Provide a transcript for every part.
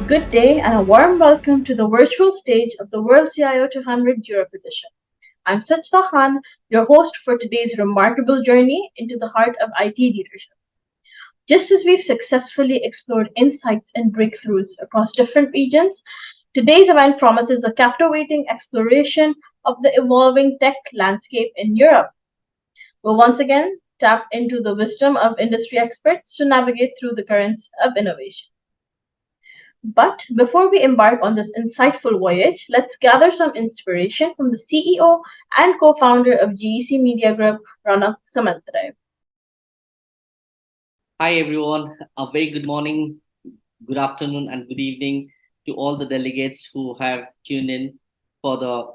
Good day and a warm welcome to the virtual stage of the World CIO 200 Europe edition. I'm Sajda Khan, your host for today's remarkable journey into the heart of IT leadership. Just as we've successfully explored insights and breakthroughs across different regions, today's event promises a captivating exploration of the evolving tech landscape in Europe. We'll once again tap into the wisdom of industry experts to navigate through the currents of innovation. But before we embark on this insightful voyage, let's gather some inspiration from the CEO and co founder of GEC Media Group, Ronak Samantray. Hi everyone, a very good morning, good afternoon, and good evening to all the delegates who have tuned in for the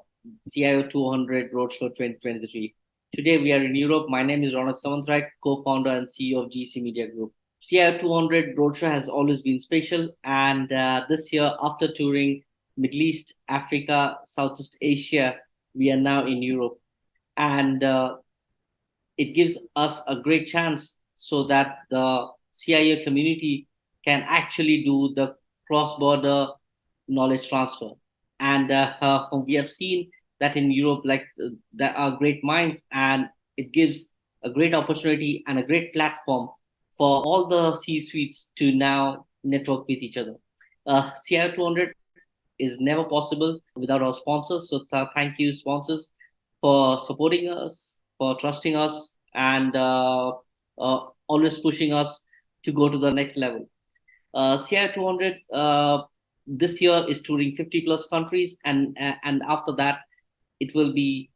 CIO 200 Roadshow 2023. Today we are in Europe. My name is Ronak Samantray, co-founder and CEO of GC Media Group. CIO 200 Roadshow has always been special, and this year, after touring Middle East, Africa, Southeast Asia, we are now in Europe, and it gives us a great chance so that the CIO community can actually do the cross-border knowledge transfer. And we have seen that in Europe, there are great minds, and it gives a great opportunity and a great platform for all the C-suites to now network with each other. CIO 200 is never possible without our sponsors. So thank you, sponsors, for supporting us, for trusting us, and always pushing us to go to the next level. CI 200 this year is touring 50 plus countries, and after that, it will be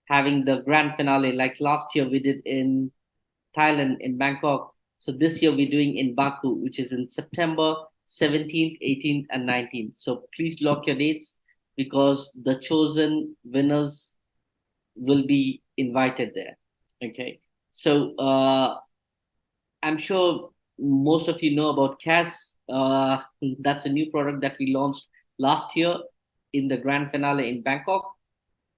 having the grand finale. Like last year, we did in Thailand, in Bangkok. So this year, we're doing in Baku, which is in September 17th, 18th, and 19th. So please lock your dates because the chosen winners will be invited there. Okay. So I'm sure most of you know about CAS. That's a new product that we launched last year in the grand finale in Bangkok.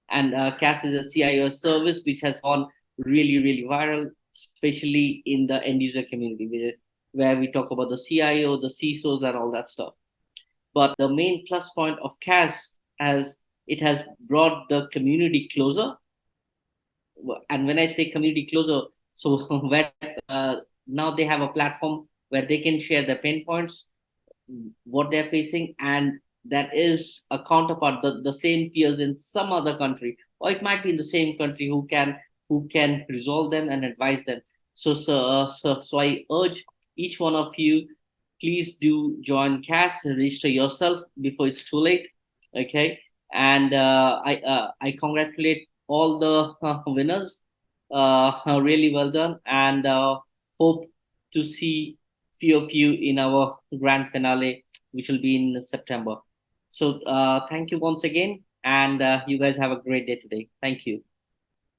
And CAS is a CIO service which has gone really, really viral, especially in the end user community, where we talk about the CIO, the CISOs, and all that stuff. But the main plus point of CAS as it has brought the community closer. And when I say community closer, so where now they have a platform where they can share their pain points, what they're facing, and that is a counterpart, the same peers in some other country, or it might be in the same country who can resolve them and advise them. So I urge each one of you, please do join CAS, register yourself before it's too late. Okay, and I congratulate all the winners. Really well done, and hope to see few of you in our grand finale, which will be in September. So thank you once again, and you guys have a great day today. Thank you.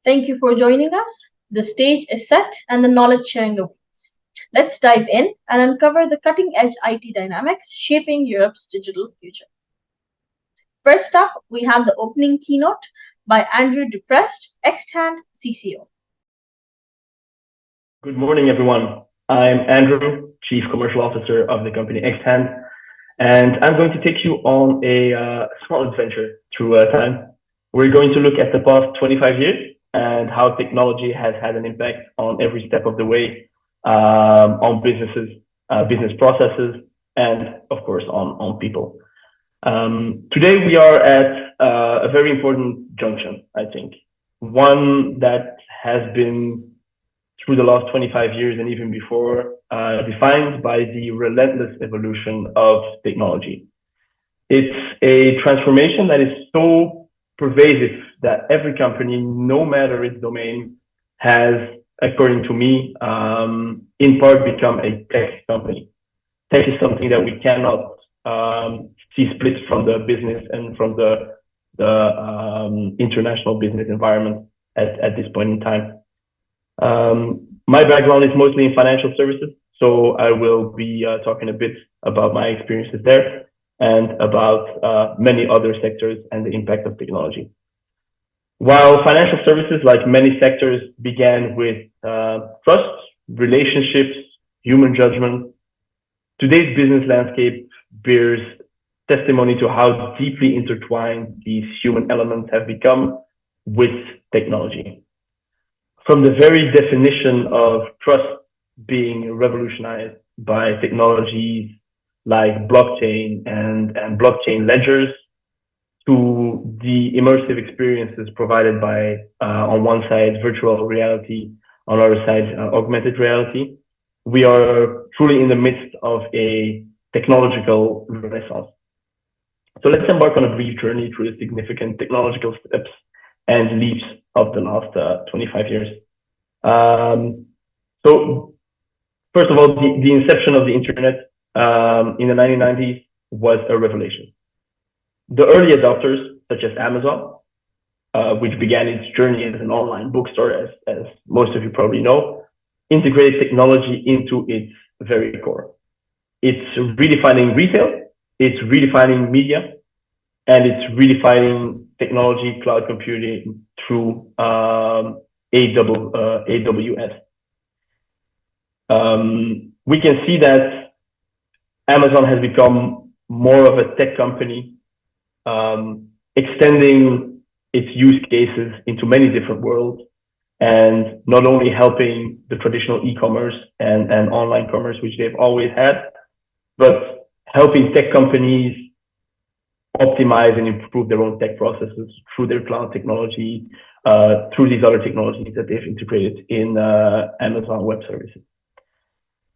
Thank you for joining us. The stage is set and the knowledge sharing awaits. Let's dive in and uncover the cutting edge IT dynamics shaping Europe's digital future. First up, we have the opening keynote by Andrew Duprest, ex-hand CCO. Good morning, everyone. I'm Andrew, Chief Commercial Officer of the company Xhand, and I'm going to take you on a small adventure through time. We're going to look at the past 25 years and how technology has had an impact on every step of the way, on businesses, business processes, and of course on people. Today we are at a very important junction, I think, one that has been through the last 25 years and even before, defined by the relentless evolution of technology. It's a transformation that is so pervasive that every company, no matter its domain, has, according to me, in part become a tech company. Tech is something that we cannot see split from the business and from the international business environment at this point in time. My background is mostly in financial services, so I will be talking a bit about my experiences there and about many other sectors and the impact of technology. While financial services, like many sectors, began with trust, relationships, human judgment, today's business landscape bears testimony to how deeply intertwined these human elements have become with technology. From the very definition of trust being revolutionized by technologies like blockchain and blockchain ledgers to the immersive experiences provided by, on one side, virtual reality, on the other side, augmented reality. We are truly in the midst of a technological renaissance. So let's embark on a brief journey through the significant technological steps and leaps of the last 25 years. So first of all, the inception of the internet in the 1990s was a revelation. The early adopters, such as Amazon, which began its journey as an online bookstore, as most of you probably know, integrated technology into its very core. It's redefining retail, it's redefining media, and it's redefining technology, cloud computing through AWS. We can see that Amazon has become more of a tech company, extending its use cases into many different worlds, and not only helping the traditional e-commerce and online commerce, which they've always had, but helping tech companies optimize and improve their own tech processes through their cloud technology, through these other technologies that they've integrated in Amazon Web Services.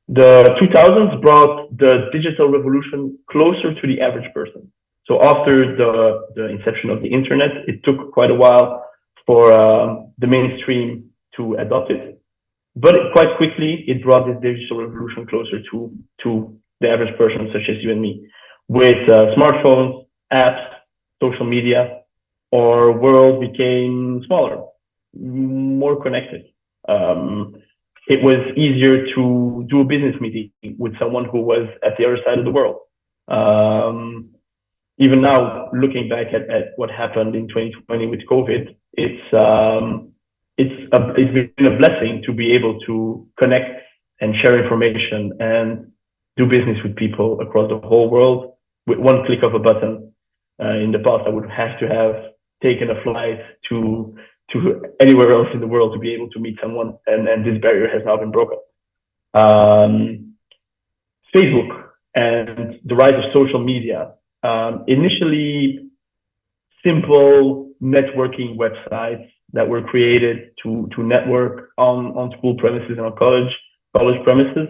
The 2000s brought the digital revolution closer to the average person. So after the inception of the internet, it took quite a while for the mainstream to adopt it. But quite quickly, it brought this digital revolution closer to the average person, such as you and me. With smartphones, apps, social media, our world became smaller, more connected. It was easier to do a business meeting with someone who was at the other side of the world. Even now, looking back at what happened in 2020 with COVID, it's been a blessing to be able to connect and share information and do business with people across the whole world with one click of a button. In the past, I would have to have taken a flight to anywhere else in the world to be able to meet someone, and this barrier has now been broken. Facebook and the rise of social media, initially simple networking websites that were created to network on school premises and on college premises,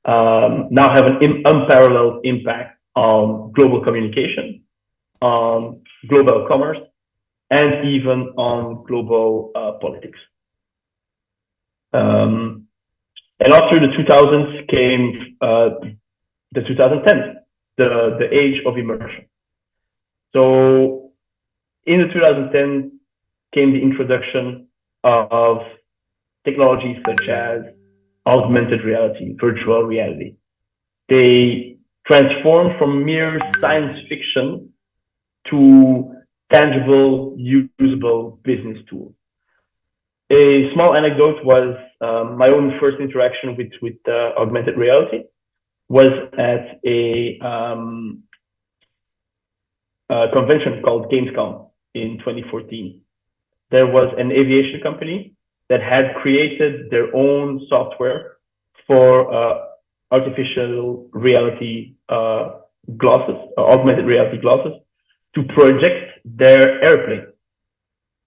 now have an unparalleled impact on global communication, on global commerce, and even on global politics. And after the 2000s came the 2010s, the age of immersion. So in the 2010s came the introduction of technologies such as augmented reality, virtual reality. They transformed from mere science fiction to tangible, usable business tools. A small anecdote was my own first interaction with augmented reality was at a convention called Gamescom in 2014. There was an aviation company that had created their own software for artificial reality glasses, augmented reality glasses, to project their airplane.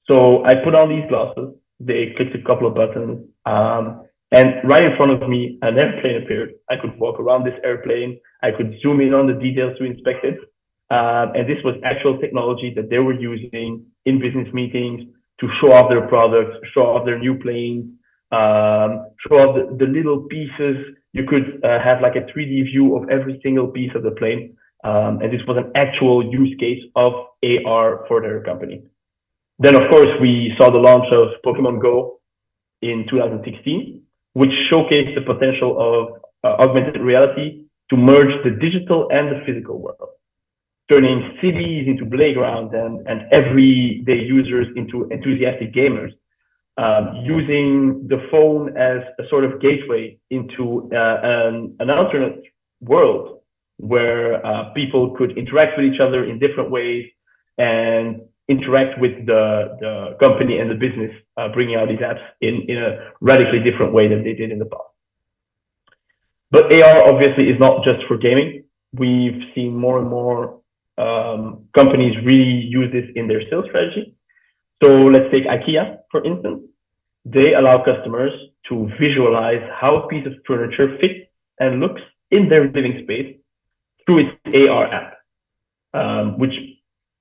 So I put on these glasses, they clicked a couple of buttons, and right in front of me, an airplane appeared. I could walk around this airplane, I could zoom in on the details to inspect it. And this was actual technology that they were using in business meetings to show off their products, show off their new planes, show off the little pieces. You could have like a 3D view of every single piece of the plane. And this was an actual use case of AR for their company. Then, of course, we saw the launch of Pokemon Go in 2016, which showcased the potential of augmented reality to merge the digital and the physical world, turning cities into playgrounds and everyday users into enthusiastic gamers, using the phone as a sort of gateway into an alternate world where people could interact with each other in different ways and interact with the company and the business, bringing out these apps in a radically different way than they did in the past. But AR obviously is not just for gaming. We've seen more and more companies really use this in their sales strategy. So let's take IKEA, for instance. They allow customers to visualize how a piece of furniture fits and looks in their living space through its AR app, which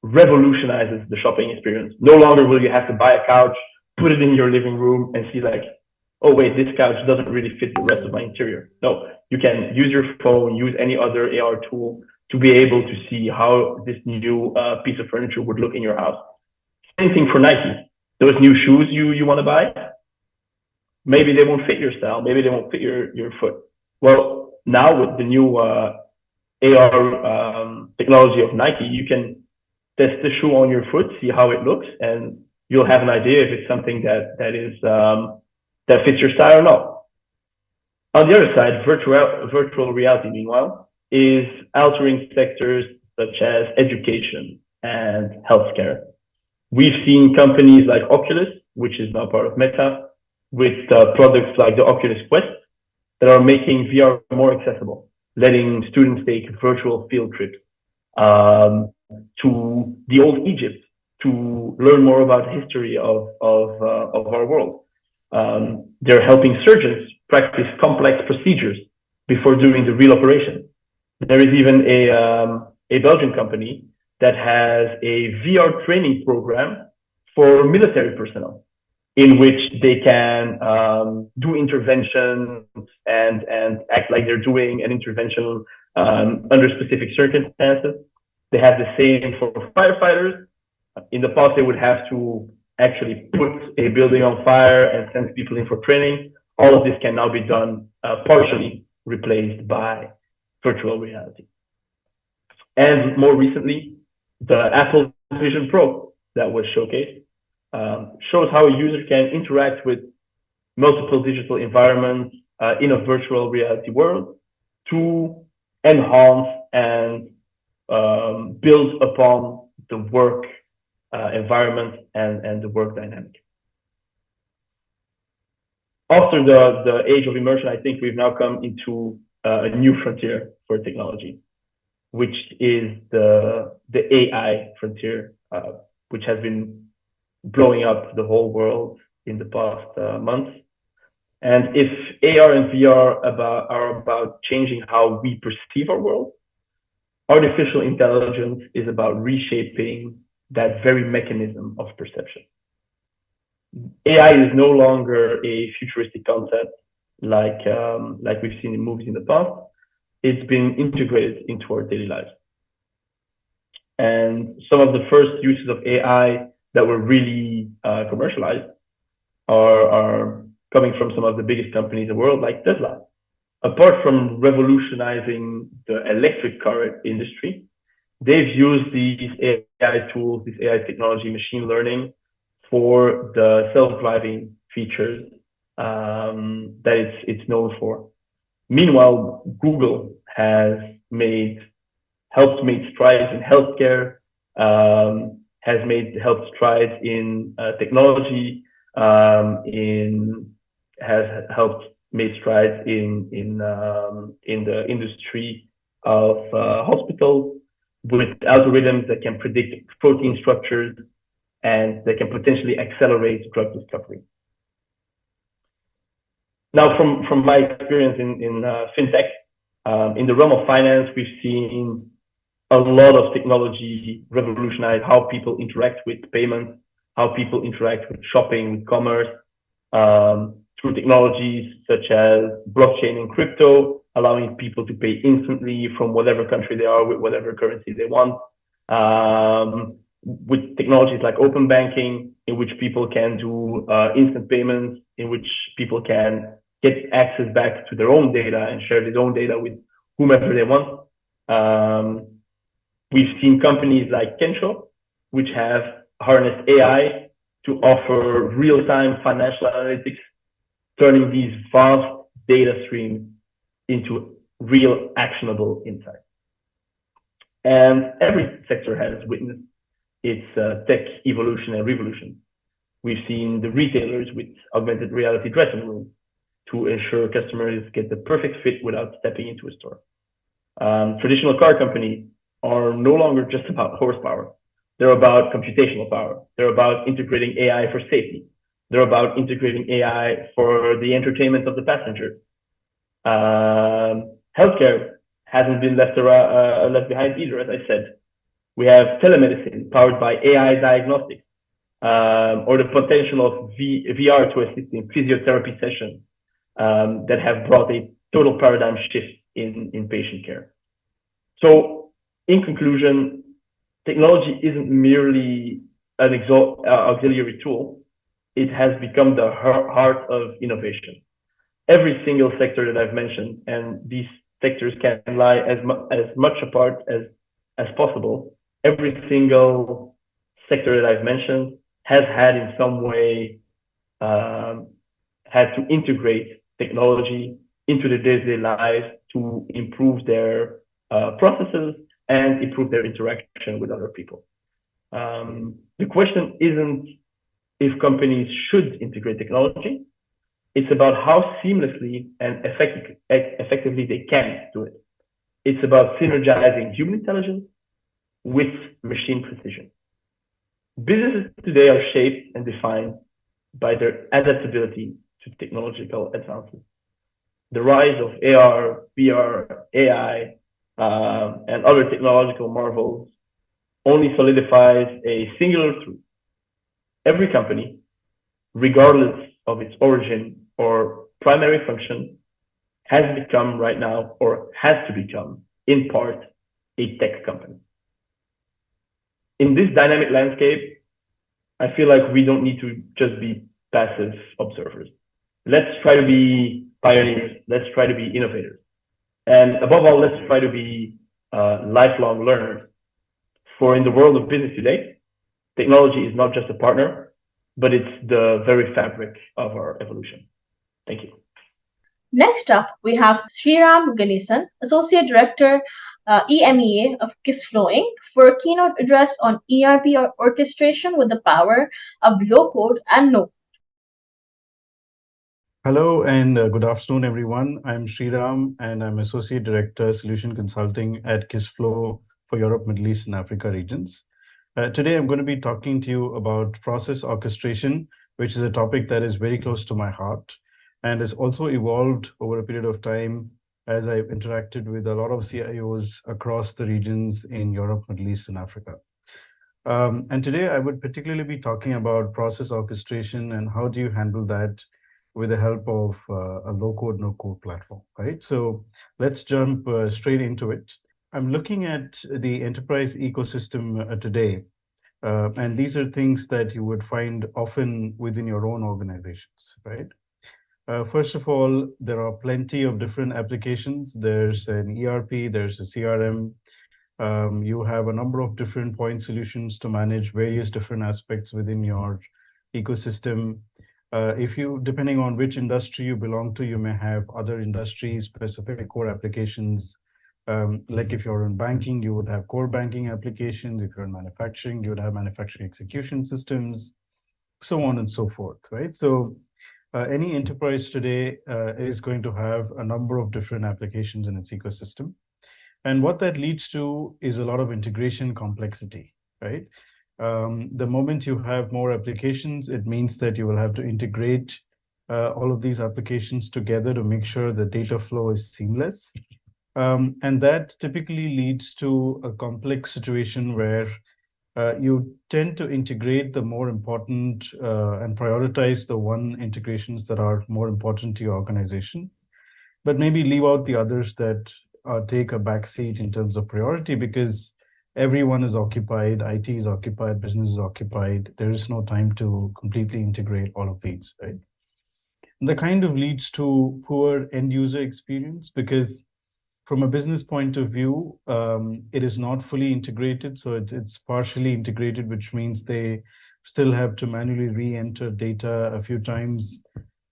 revolutionizes the shopping experience. No longer will you have to buy a couch, put it in your living room, and see like, oh wait, this couch doesn't really fit the rest of my interior. No, you can use your phone, use any other AR tool to be able to see how this new piece of furniture would look in your house. Same thing for Nike. Those new shoes you want to buy, maybe they won't fit your style, maybe they won't fit your foot. Well, now with the new AR technology of Nike, you can test the shoe on your foot, see how it looks, and you'll have an idea if it's something that fits your style or not. On the other side, virtual reality, meanwhile, is altering sectors such as education and healthcare. We've seen companies like Oculus, which is now part of Meta, with products like the Oculus Quest that are making VR more accessible, letting students take virtual field trips to the old Egypt to learn more about the history of our world. They're helping surgeons practice complex procedures before doing the real operation. There is even a Belgian company that has a VR training program for military personnel, in which they can do interventions and act like they're doing an intervention under specific circumstances. They have the same for firefighters. In the past, they would have to actually put a building on fire and send people in for training. All of this can now be done partially replaced by virtual reality. And more recently, the Apple Vision Pro that was showcased shows how a user can interact with multiple digital environments in a virtual reality world to enhance and build upon the work environment and the work dynamic. After the age of immersion, I think we've now come into a new frontier for technology, which is the AI frontier, which has been blowing up the whole world in the past months. And if AR and VR are about changing how we perceive our world, artificial intelligence is about reshaping that very mechanism of perception. AI is no longer a futuristic concept like we've seen in movies in the past. It's been integrated into our daily lives. And some of the first uses of AI that were really commercialized are coming from some of the biggest companies in the world, like Tesla. Apart from revolutionizing the electric car industry, they've used these AI tools, this AI technology, machine learning, for the self-driving features that it's known for. Meanwhile, Google has helped make strides in healthcare, helped strides in technology, has helped make strides in the industry of hospitals with algorithms that can predict protein structures and that can potentially accelerate drug discovery. Now, from my experience in fintech, in the realm of finance, we've seen a lot of technology revolutionize how people interact with payments, how people interact with shopping, with commerce, through technologies such as blockchain and crypto, allowing people to pay instantly from whatever country they are with whatever currency they want. With technologies like open banking, in which people can do instant payments, in which people can get access back to their own data and share their own data with whomever they want. We've seen companies like Kensho, which have harnessed AI to offer real-time financial analytics, turning these vast data streams into real actionable insights. And every sector has witnessed its tech evolution and revolution. We've seen the retailers with augmented reality dressing rooms to ensure customers get the perfect fit without stepping into a store. Traditional car companies are no longer just about horsepower. They're about computational power. They're about integrating AI for safety. They're about integrating AI for the entertainment of the passenger. Healthcare hasn't been left behind either, as I said. We have telemedicine powered by AI diagnostics, or the potential of VR to assist in physiotherapy sessions that have brought a total paradigm shift in patient care. So, in conclusion, technology isn't merely an auxiliary tool, it has become the heart of innovation. Every single sector that I've mentioned, and these sectors can lie as much apart as possible, every single sector that I've mentioned has had in some way had to integrate technology into their day-to-day lives to improve their processes and improve their interaction with other people. The question isn't if companies should integrate technology, it's about how seamlessly and effectively they can do it. It's about synergizing human intelligence with machine precision. Businesses today are shaped and defined by their adaptability to technological advances. The rise of AR, VR, AI, and other technological marvels only solidifies a singular truth. Every company, regardless of its origin or primary function, has become right now, or has to become, in part, a tech company. In this dynamic landscape, I feel like we don't need to just be passive observers. Let's try to be pioneers. Let's try to be innovators. And above all, let's try to be lifelong learners. For in the world of business today, technology is not just a partner, but it's the very fabric of our evolution. Thank you. Next up, we have Sriram Ganesan, Associate Director, EMEA of Kissflow Inc., for a keynote address on ERP orchestration with the power of low code and no. Hello and good afternoon, everyone. I'm Sriram and I'm Associate Director, Solution Consulting at Kissflow for Europe, Middle East, and Africa regions. Today, I'm going to be talking to you about process orchestration, which is a topic that is very close to my heart and has also evolved over a period of time as I've interacted with a lot of CIOs across the regions in Europe, Middle East, and Africa. And today, I would particularly be talking about process orchestration and how do you handle that with the help of a low-code, no-code platform, right? So let's jump straight into it. I'm looking at the enterprise ecosystem today, and these are things that you would find often within your own organizations, right? First of all, there are plenty of different applications. There's an ERP, there's a CRM. You have a number of different point solutions to manage various different aspects within your ecosystem. If you, depending on which industry you belong to, you may have other industry-specific core applications. Like if you're in banking, you would have core banking applications. If you're in manufacturing, you would have manufacturing execution systems, so on and so forth, right? So any enterprise today is going to have a number of different applications in its ecosystem. And what that leads to is a lot of integration complexity, right? The moment you have more applications, it means that you will have to integrate all of these applications together to make sure the data flow is seamless. And that typically leads to a complex situation where you tend to integrate the more important and prioritize the one integrations that are more important to your organization, but maybe leave out the others that take a backseat in terms of priority because everyone is occupied, IT is occupied, business is occupied. There is no time to completely integrate all of these, right? And that kind of leads to poor end user experience because from a business point of view, it is not fully integrated. So it's partially integrated, which means they still have to manually re-enter data a few times.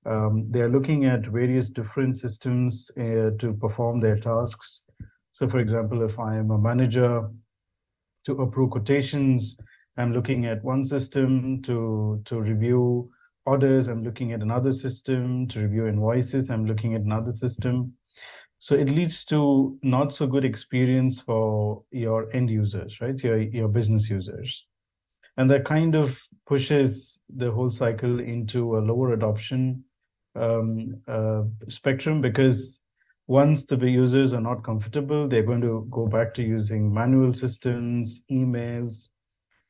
They're looking at various different systems to perform their tasks. So for example, if I am a manager to approve quotations, I'm looking at one system to review orders, I'm looking at another system to review invoices, I'm looking at another system. So it leads to not so good experience for your end users, right? Your business users. And that kind of pushes the whole cycle into a lower adoption spectrum, because once the users are not comfortable, they're going to go back to using manual systems, emails,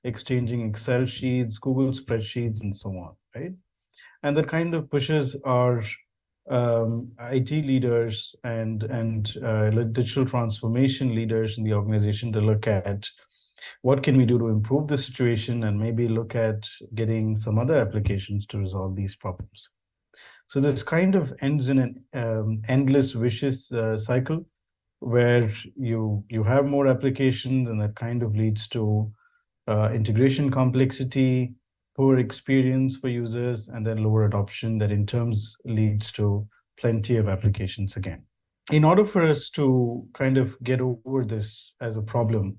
exchanging Excel sheets, Google spreadsheets, and so on, right? And that kind of pushes our IT leaders and digital transformation leaders in the organization to look at what can we do to improve the situation, and maybe look at getting some other applications to resolve these problems. So this kind of ends in an endless vicious cycle where you have more applications, and that kind of leads to integration complexity, poor experience for users, and then lower adoption that in terms leads to plenty of applications again. In order for us to kind of get over this as a problem,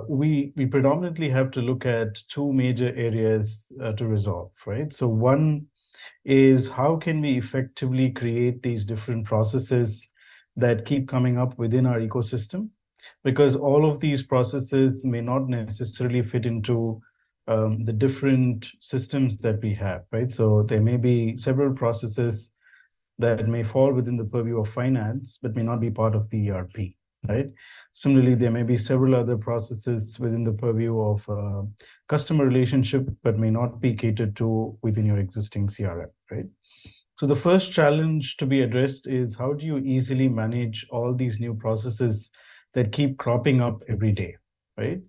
we predominantly have to look at two major areas to resolve, right? So one is how can we effectively create these different processes that keep coming up within our ecosystem, because all of these processes may not necessarily fit into the different systems that we have, right? So there may be several processes that may fall within the purview of finance, but may not be part of the ERP, right? Similarly, there may be several other processes within the purview of customer relationship, but may not be catered to within your existing CRM, right? So the first challenge to be addressed is how do you easily manage all these new processes that keep cropping up every day, right?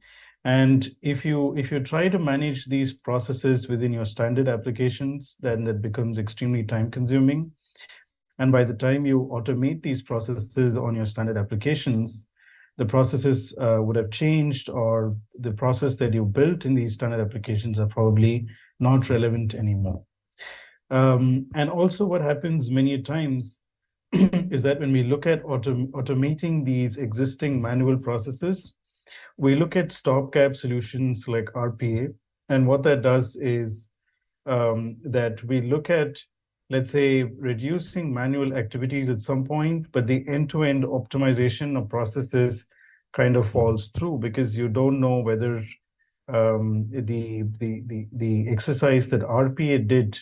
And if you try to manage these processes within your standard applications, then that becomes extremely time consuming. And by the time you automate these processes on your standard applications, the processes would have changed, or the process that you built in these standard applications are probably not relevant anymore. And also what happens many times is that when we look at automating these existing manual processes, we look at stopgap solutions like RPA. And what that does is that we look at, let's say, reducing manual activities at some point, but the end-to-end optimization of processes kind of falls through, because you don't know whether the exercise that RPA did,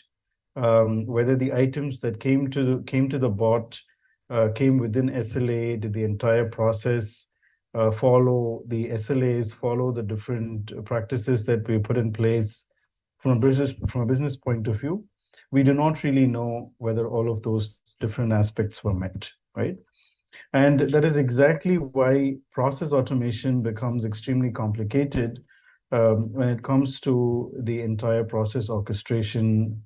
whether the items that came to the bot came within SLA, did the entire process follow the SLAs, follow the different practices that we put in place from a business point of view. We do not really know whether all of those different aspects were met, right? And that is exactly why process automation becomes extremely complicated when it comes to the entire process orchestration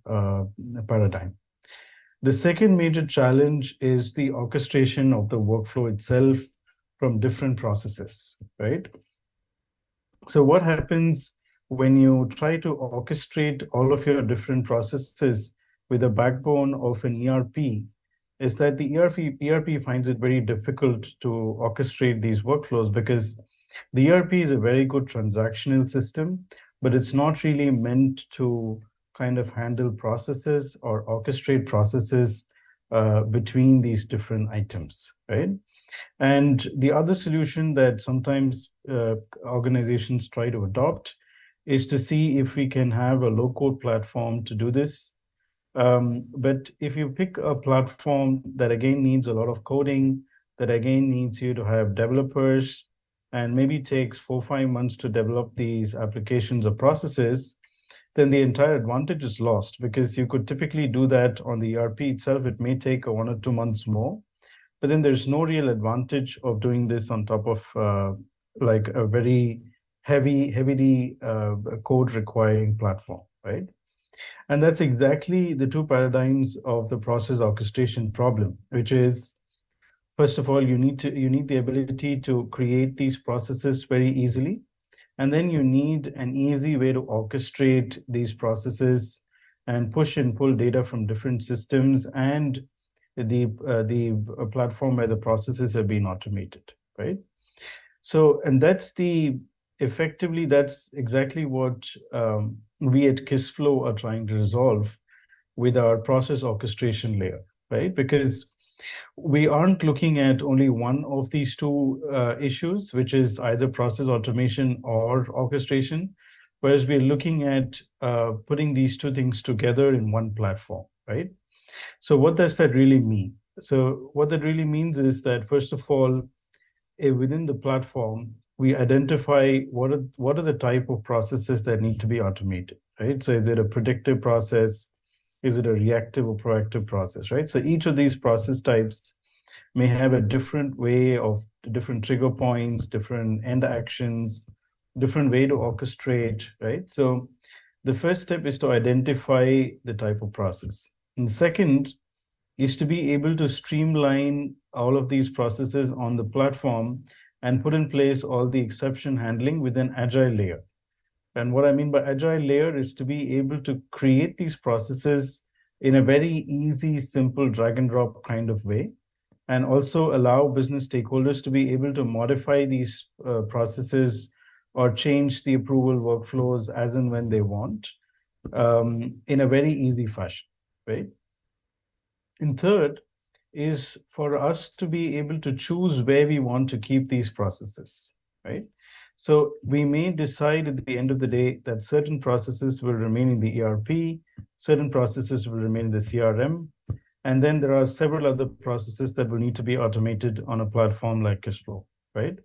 paradigm. The second major challenge is the orchestration of the workflow itself from different processes, right? So what happens when you try to orchestrate all of your different processes with a backbone of an ERP is that the ERP finds it very difficult to orchestrate these workflows, because the ERP is a very good transactional system, but it's not really meant to kind of handle processes or orchestrate processes between these different items, right? And the other solution that sometimes organizations try to adopt is to see if we can have a low-code platform to do this. But if you pick a platform that again needs a lot of coding, that again needs you to have developers, and maybe takes 4 or 5 months to develop these applications or processes, then the entire advantage is lost, because you could typically do that on the ERP itself. It may take 1 or 2 months more, but then there's no real advantage of doing this on top of like a very heavily code requiring platform, right? And that's exactly the two paradigms of the process orchestration problem, which is, first of all, you need the ability to create these processes very easily. And then you need an easy way to orchestrate these processes and push and pull data from different systems and the platform where the processes have been automated, right? So, and effectively, that's exactly what we at KISSFlow are trying to resolve with our process orchestration layer, right? Because we aren't looking at only one of these two issues, which is either process automation or orchestration, whereas we're looking at putting these two things together in one platform, right? So what does that really mean? So what that really means is that, first of all, within the platform, we identify what are the type of processes that need to be automated, right? So is it a predictive process? Is it a reactive or proactive process, right? So each of these process types may have a different way of different trigger points, different end actions, different way to orchestrate, right? So the first step is to identify the type of process. And the second is to be able to streamline all of these processes on the platform and put in place all the exception handling with an agile layer. And what I mean by agile layer is to be able to create these processes in a very easy, simple drag and drop kind of way, and also allow business stakeholders to be able to modify these processes or change the approval workflows as and when they want, in a very easy fashion, right? And third is for us to be able to choose where we want to keep these processes, right? So we may decide at the end of the day that certain processes will remain in the ERP, certain processes will remain in the CRM, and then there are several other processes that will need to be automated on a platform like KISSFlow, right?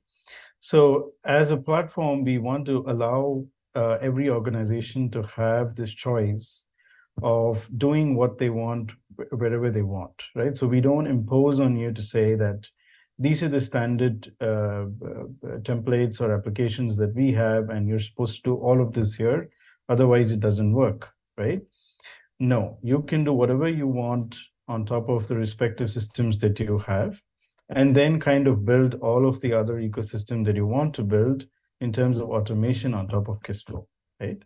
So as a platform, we want to allow every organization to have this choice of doing what they want wherever they want, right? So we don't impose on you to say that these are the standard templates or applications that we have, and you're supposed to do all of this here, otherwise it doesn't work, right? No, you can do whatever you want on top of the respective systems that you have, and then kind of build all of the other ecosystem that you want to build in terms of automation on top of KISSFlow, right?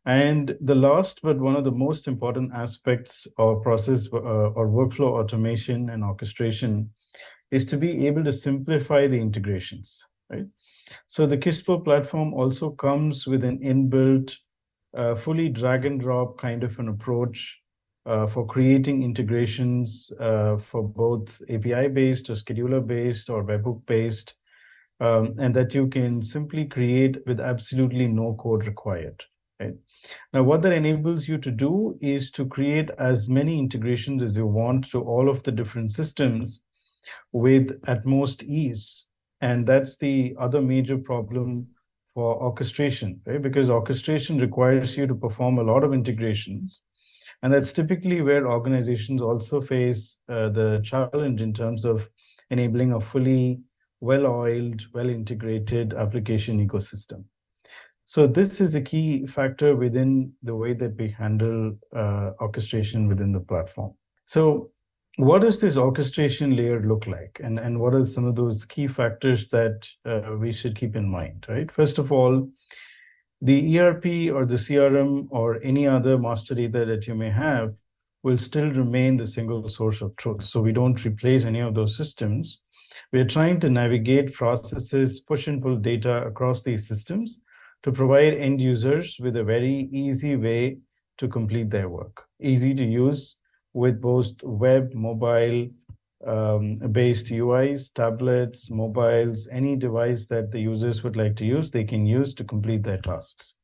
And the last, but one of the most important aspects of process or workflow automation and orchestration is to be able to simplify the integrations, right? So the KISSFlow platform also comes with an inbuilt, fully drag and drop kind of an approach for creating integrations for both API-based or scheduler-based or webhook-based, and that you can simply create with absolutely no code required, right? Now, what that enables you to do is to create as many integrations as you want to all of the different systems with at most ease. And that's the other major problem for orchestration, right? Because orchestration requires you to perform a lot of integrations. And that's typically where organizations also face the challenge in terms of enabling a fully well-oiled, well-integrated application ecosystem. So this is a key factor within the way that we handle orchestration within the platform. So what does this orchestration layer look like? And what are some of those key factors that we should keep in mind, right? First of all, the ERP or the CRM or any other master data that you may have will still remain the single source of truth. So we don't replace any of those systems. We're trying to navigate processes, push and pull data across these systems to provide end users with a very easy way to complete their work, easy to use with both web, mobile based UIs, tablets, mobiles, any device that the users would like to use, they can use to complete their tasks.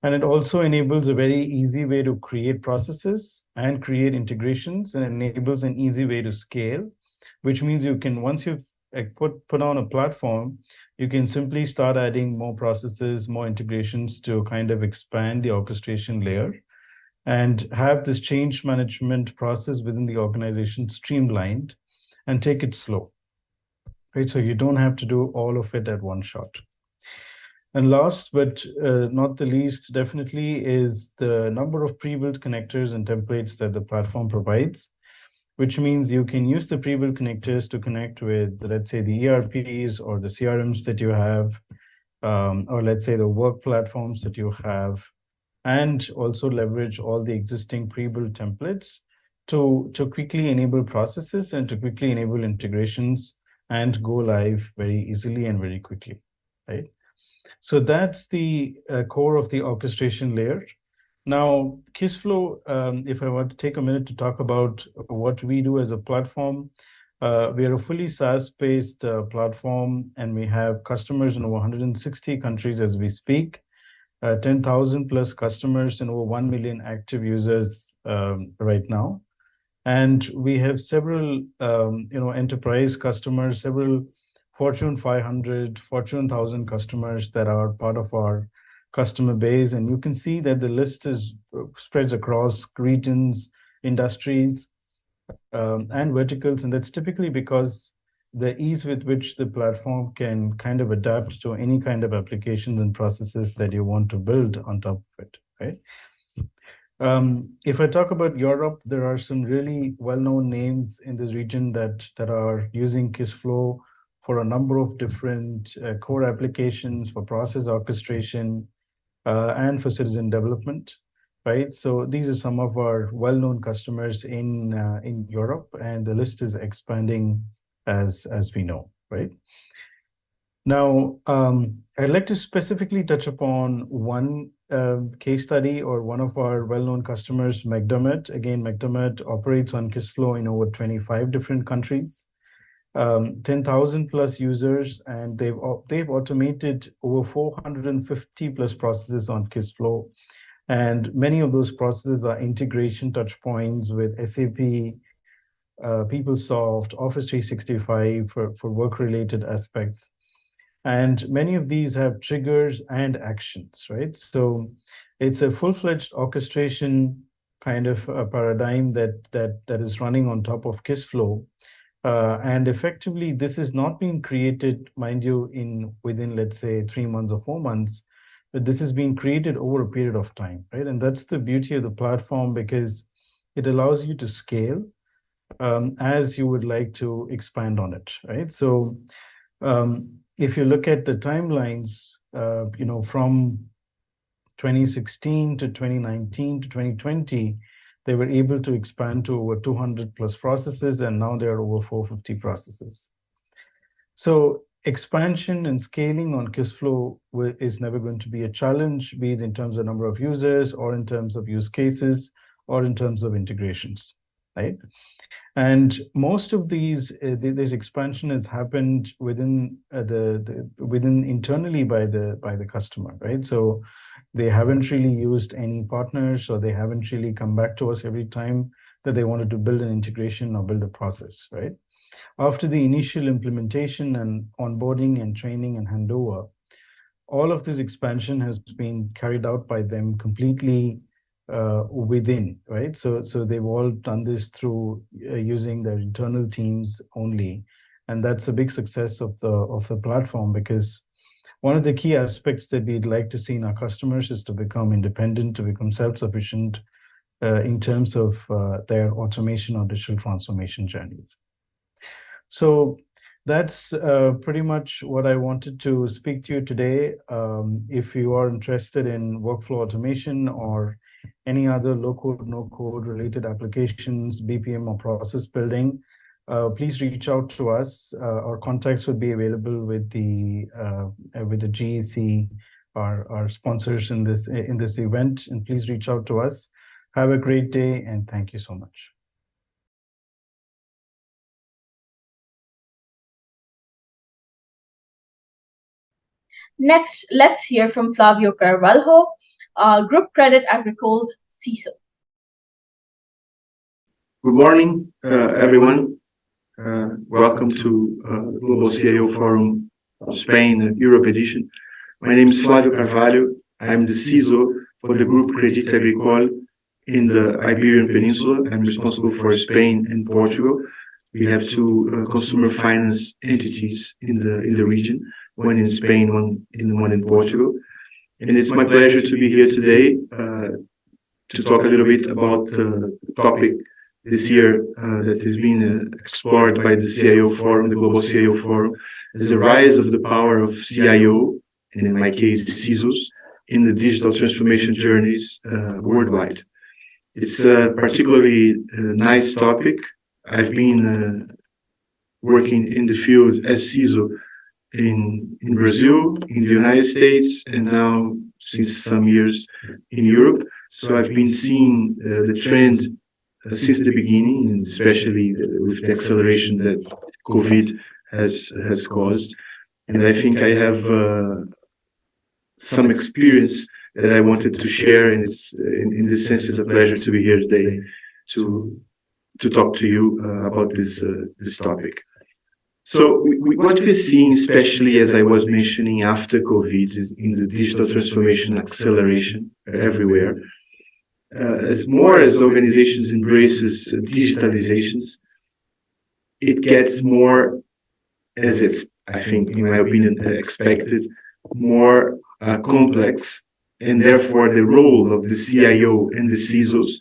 And it also enables a very easy way to create processes and create integrations, and enables an easy way to scale, which means you can, once you've put on a platform, you can simply start adding more processes, more integrations to kind of expand the orchestration layer and have this change management process within the organization streamlined and take it slow, right? So you don't have to do all of it at one shot. And last but not the least, definitely, is the number of pre-built connectors and templates that the platform provides, which means you can use the pre-built connectors to connect with, let's say, the ERPs or the CRMs that you have, or let's say the work platforms that you have, and also leverage all the existing pre-built templates to quickly enable processes and to quickly enable integrations and go live very easily and very quickly, right? So that's the core of the orchestration layer. Now, KissFlow, if I want to take a minute to talk about what we do as a platform, we are a fully SaaS-based platform, and we have customers in over 160 countries as we speak, 10,000 plus customers and over 1 million active users right now. And we have several, enterprise customers, several Fortune 500, Fortune 1000 customers that are part of our customer base. And you can see that the list is spreads across regions, industries, and verticals. And that's typically because the ease with which the platform can kind of adapt to any kind of applications and processes that you want to build on top of it, right? If I talk about Europe, there are some really well-known names in this region that are using KissFlow for a number of different core applications for process orchestration and for citizen development, right? So these are some of our well-known customers in Europe, and the list is expanding as we know, right? Now, I'd like to specifically touch upon one case study or one of our well-known customers, McDermott. Again, McDermott operates on KissFlow in over 25 different countries, 10,000 plus users, and they've automated over 450 plus processes on KissFlow. And many of those processes are integration touch points with SAP, PeopleSoft, Office 365 for work-related aspects. And many of these have triggers and actions, right? So it's a full-fledged orchestration kind of a paradigm that is running on top of KissFlow. And effectively, this is not being created, mind you, within, let's say, 3 months or 4 months, but this is being created over a period of time, right? And that's the beauty of the platform, because it allows you to scale as you would like to expand on it, right? So if you look at the timelines, from 2016 to 2019 to 2020, they were able to expand to over 200 plus processes, and now there are over 450 processes. So expansion and scaling on KissFlow is never going to be a challenge, be it in terms of number of users or in terms of use cases or in terms of integrations, right? And most of this expansion has happened within internally by the customer, right? So they haven't really used any partners, or they haven't really come back to us every time that they wanted to build an integration or build a process, right? After the initial implementation and onboarding and training and handover, all of this expansion has been carried out by them completely within, right? So they've all done this through using their internal teams only, and that's a big success of the platform, because one of the key aspects that we'd like to see in our customers is to become independent, to become self-sufficient in terms of their automation or digital transformation journeys. So that's pretty much what I wanted to speak to you today. If you are interested in workflow automation or any other low-code, no-code related applications, BPM or process building, please reach out to us. Our contacts would be available with the GEC, our sponsors in this event, and please reach out to us. Have a great day, and thank you so much. Next, let's hear from Flavio Carvalho, Group Credit Agricole's CISO. Good morning, everyone. Welcome to Global CIO Forum Spain Europe edition. My name is Flavio Carvalho. I'm the CISO for the Group Credit Agricole in the Iberian Peninsula. I'm responsible for Spain and Portugal. We have two consumer finance entities in the region, one in Spain, one in Portugal. And it's my pleasure to be here today to talk a little bit about the topic this year that has been explored by the CIO Forum, the Global CIO Forum, is the rise of the power of CIO, and in my case, CISOs, in the digital transformation journeys worldwide. It's a particularly nice topic. I've been working in the field as CISO in Brazil, in the United States, and now since some years in Europe. So I've been seeing the trend since the beginning, and especially with the acceleration that COVID has caused. And I think I have some experience that I wanted to share, and it's in this sense, it's a pleasure to be here today to talk to you about this topic. So what we're seeing, especially as I was mentioning after COVID, is in the digital transformation acceleration everywhere. As organizations embraces digitalizations, it gets more, as it's, I think, in my opinion, expected, more complex, and therefore the role of the CIO and the CISOs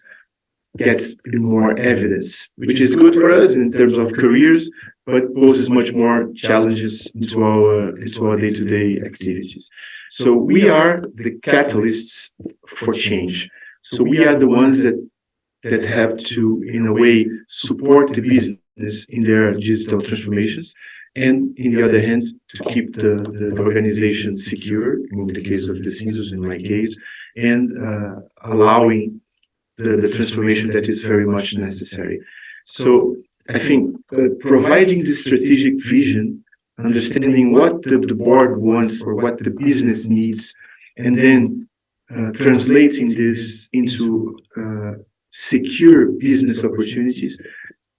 gets more evidence, which is good for us in terms of careers, but poses much more challenges into our day-to-day activities. So we are the catalysts for change. So we are the ones that have to, in a way, support the business in their digital transformations, and in the other hand, to keep the organization secure, in the case of the CISOs, in my case, and allowing the transformation that is very much necessary. So I think providing the strategic vision, understanding what the board wants or what the business needs, and then translating this into secure business opportunities,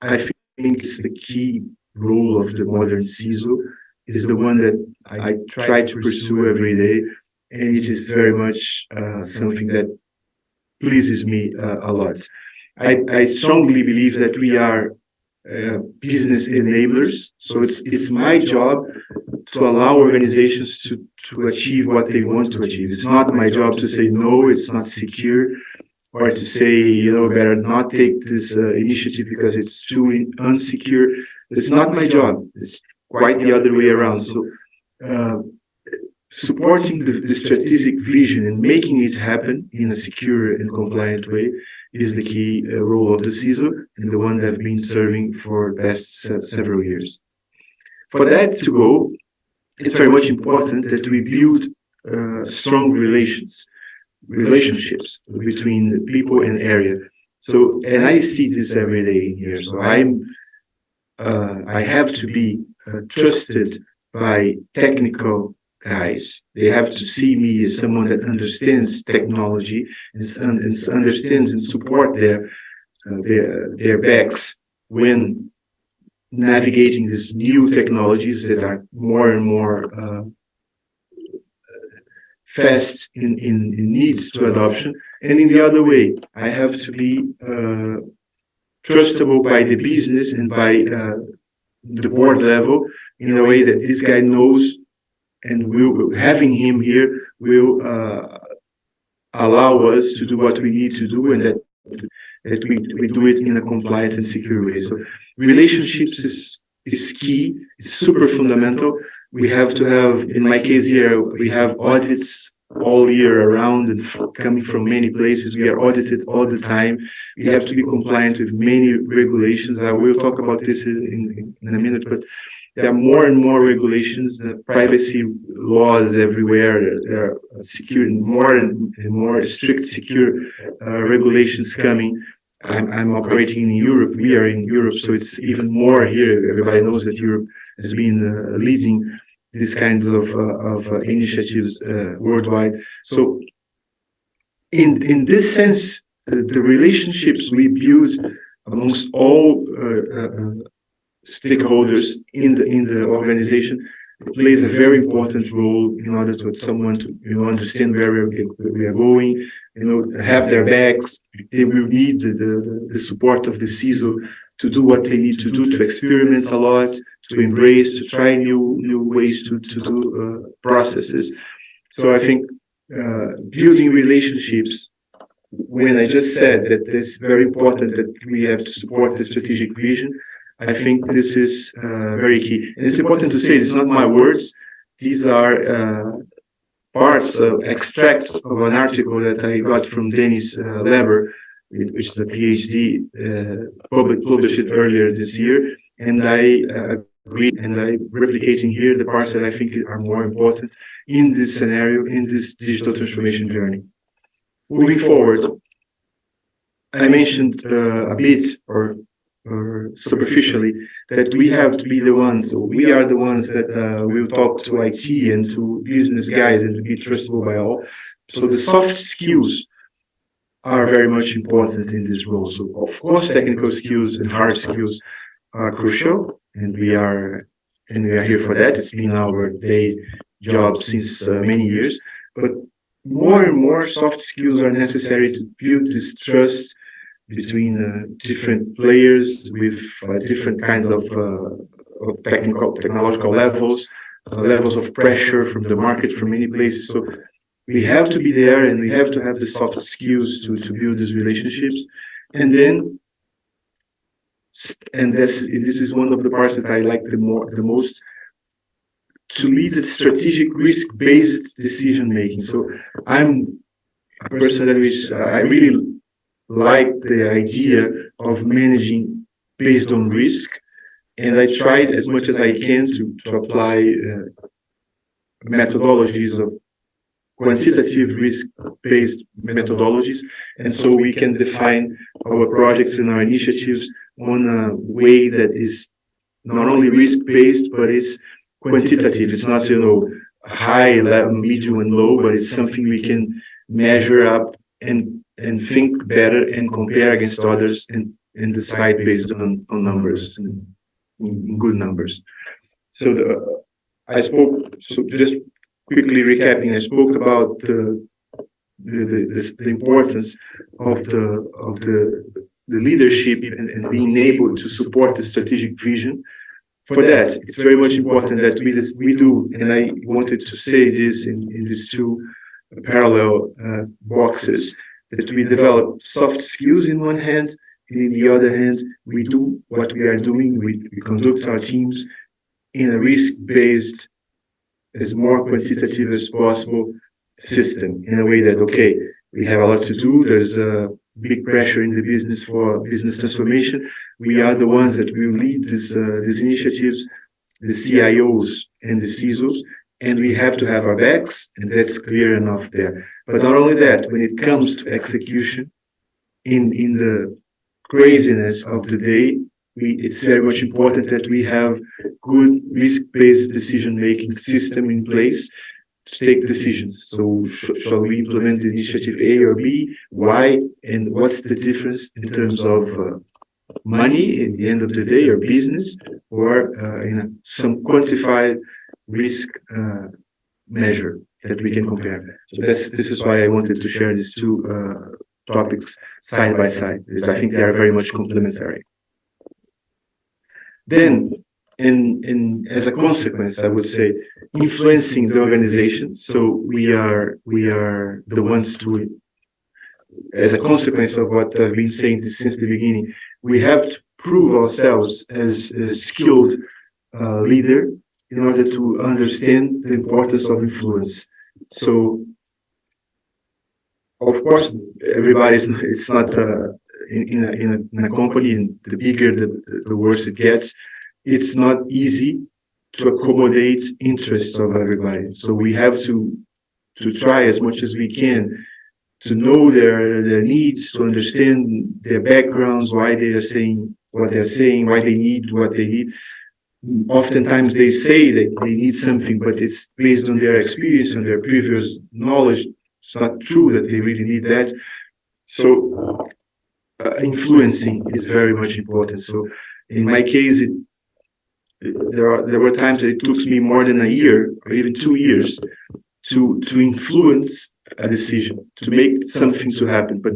I think is the key role of the modern CISO, is the one that I try to pursue every day, and it is very much something that pleases me a lot. I strongly believe that we are business enablers, so it's my job to allow organizations to achieve what they want to achieve. It's not my job to say no, it's not secure, or to say, better not take this initiative because it's too unsecure. It's not my job. It's quite the other way around. So supporting the strategic vision and making it happen in a secure and compliant way is the key role of the CISO, and the one that I've been serving for the past several years. For that to go, it's very much important that we build strong relationships between people and area. So, and I see this every day here. So I have to be trusted by technical guys. They have to see me as someone that understands technology and understands and support their backs when navigating these new technologies that are more and more fast in needs to adoption. And in the other way, I have to be trustable by the business and by the board level in a way that this guy knows, and having him here will allow us to do what we need to do, and that we do it in a compliant and secure way. So relationships is key, it's super fundamental. We have to have, in my case here, we have audits all year around, and coming from many places. We are audited all the time. We have to be compliant with many regulations. I will talk about this in a minute, but there are more and more regulations, privacy laws everywhere. There are more and more strict secure regulations coming. I'm operating in Europe. We are in Europe, so it's even more here. Everybody knows that Europe has been leading these kinds of initiatives worldwide. So, in this sense, the relationships we build amongst all stakeholders in the organization plays a very important role in order to someone to understand where we are going, have their backs. They will need the support of the CISO to do what they need to do, to experiment a lot, to embrace, to try new ways to do processes. So I think building relationships, when I just said that it's very important that we have to support the strategic vision, I think this is very key. And it's important to say, it's not my words. These are extracts of an article that I got from Dennis Leber, which is a PhD, published earlier this year. And I and I'm replicating here the parts that I think are more important in this scenario, in this digital transformation journey. Moving forward, I mentioned a bit or superficially that we have to be the ones, or we are the ones that will talk to IT and to business guys and to be trustable by all. So the soft skills are very much important in this role. So of course, technical skills and hard skills are crucial, and we are here for that. It's been our day job since many years, but more and more soft skills are necessary to build this trust between different players with different kinds of technological levels, levels of pressure from the market from many places. So we have to be there, and we have to have the soft skills to build these relationships. And then, and this is one of the parts that I like the most, to lead a strategic risk-based decision making. So I'm a person that I really like the idea of managing based on risk, and I tried as much as I can to apply methodologies of quantitative risk-based methodologies, and so we can define our projects and our initiatives on a way that is not only risk-based, but it's quantitative. It's not, high, level, medium, and low, but it's something we can measure up and think better and compare against others and decide based on numbers and good numbers. So just quickly recapping, I spoke about the importance of the leadership and being able to support the strategic vision. For that, it's very much important that we do, and I wanted to say this in these two parallel boxes, that we develop soft skills in one hand, and in the other hand, we do what we are doing. We conduct our teams in a risk-based, as more quantitative as possible system, in a way that, okay, we have a lot to do. There's a big pressure in the business for business transformation. We are the ones that will lead these initiatives, the CIOs and the CISOs, and we have to have our backs, and that's clear enough there. But not only that, when it comes to execution, in the craziness of the day, it's very much important that we have good risk-based decision-making system in place to take decisions. So shall we implement initiative A or B, why, and what's the difference in terms of money at the end of the day, or business, or some quantified risk measure that we can compare. So this is why I wanted to share these two topics side by side, because I think they are very much complementary. Then, as a consequence, I would say, influencing the organization. So we are the ones to, as a consequence of what I've been saying since the beginning, we have to prove ourselves as a skilled leader in order to understand the importance of influence. So, of course, it's not in a company, and the bigger the worse it gets, it's not easy to accommodate interests of everybody. So we have to try as much as we can to know their needs, to understand their backgrounds, why they are saying what they're saying, why they need what they need. Oftentimes they say that they need something, but it's based on their experience and their previous knowledge. It's not true that they really need that. So influencing is very much important. So in my case, there were times that it took me more than a year or even 2 years to influence a decision, to make something to happen. But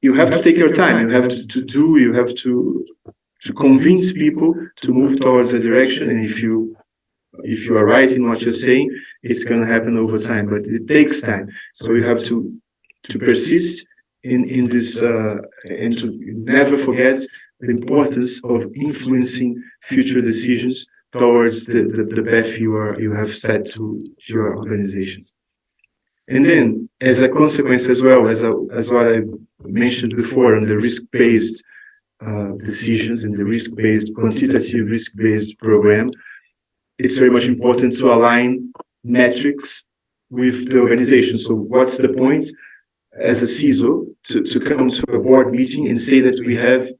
you have to take your time. You have you have to convince people to move towards a direction. And if you are right in what you're saying, it's going to happen over time. But it takes time. So you have to persist in this and to never forget the importance of influencing future decisions towards the path you have set to your organization. And then, as a consequence as well, as what I mentioned before on the risk-based decisions in the risk-based, quantitative risk-based program, it's very much important to align metrics with the organization. So what's the point as a CISO to come to a board meeting and say that we had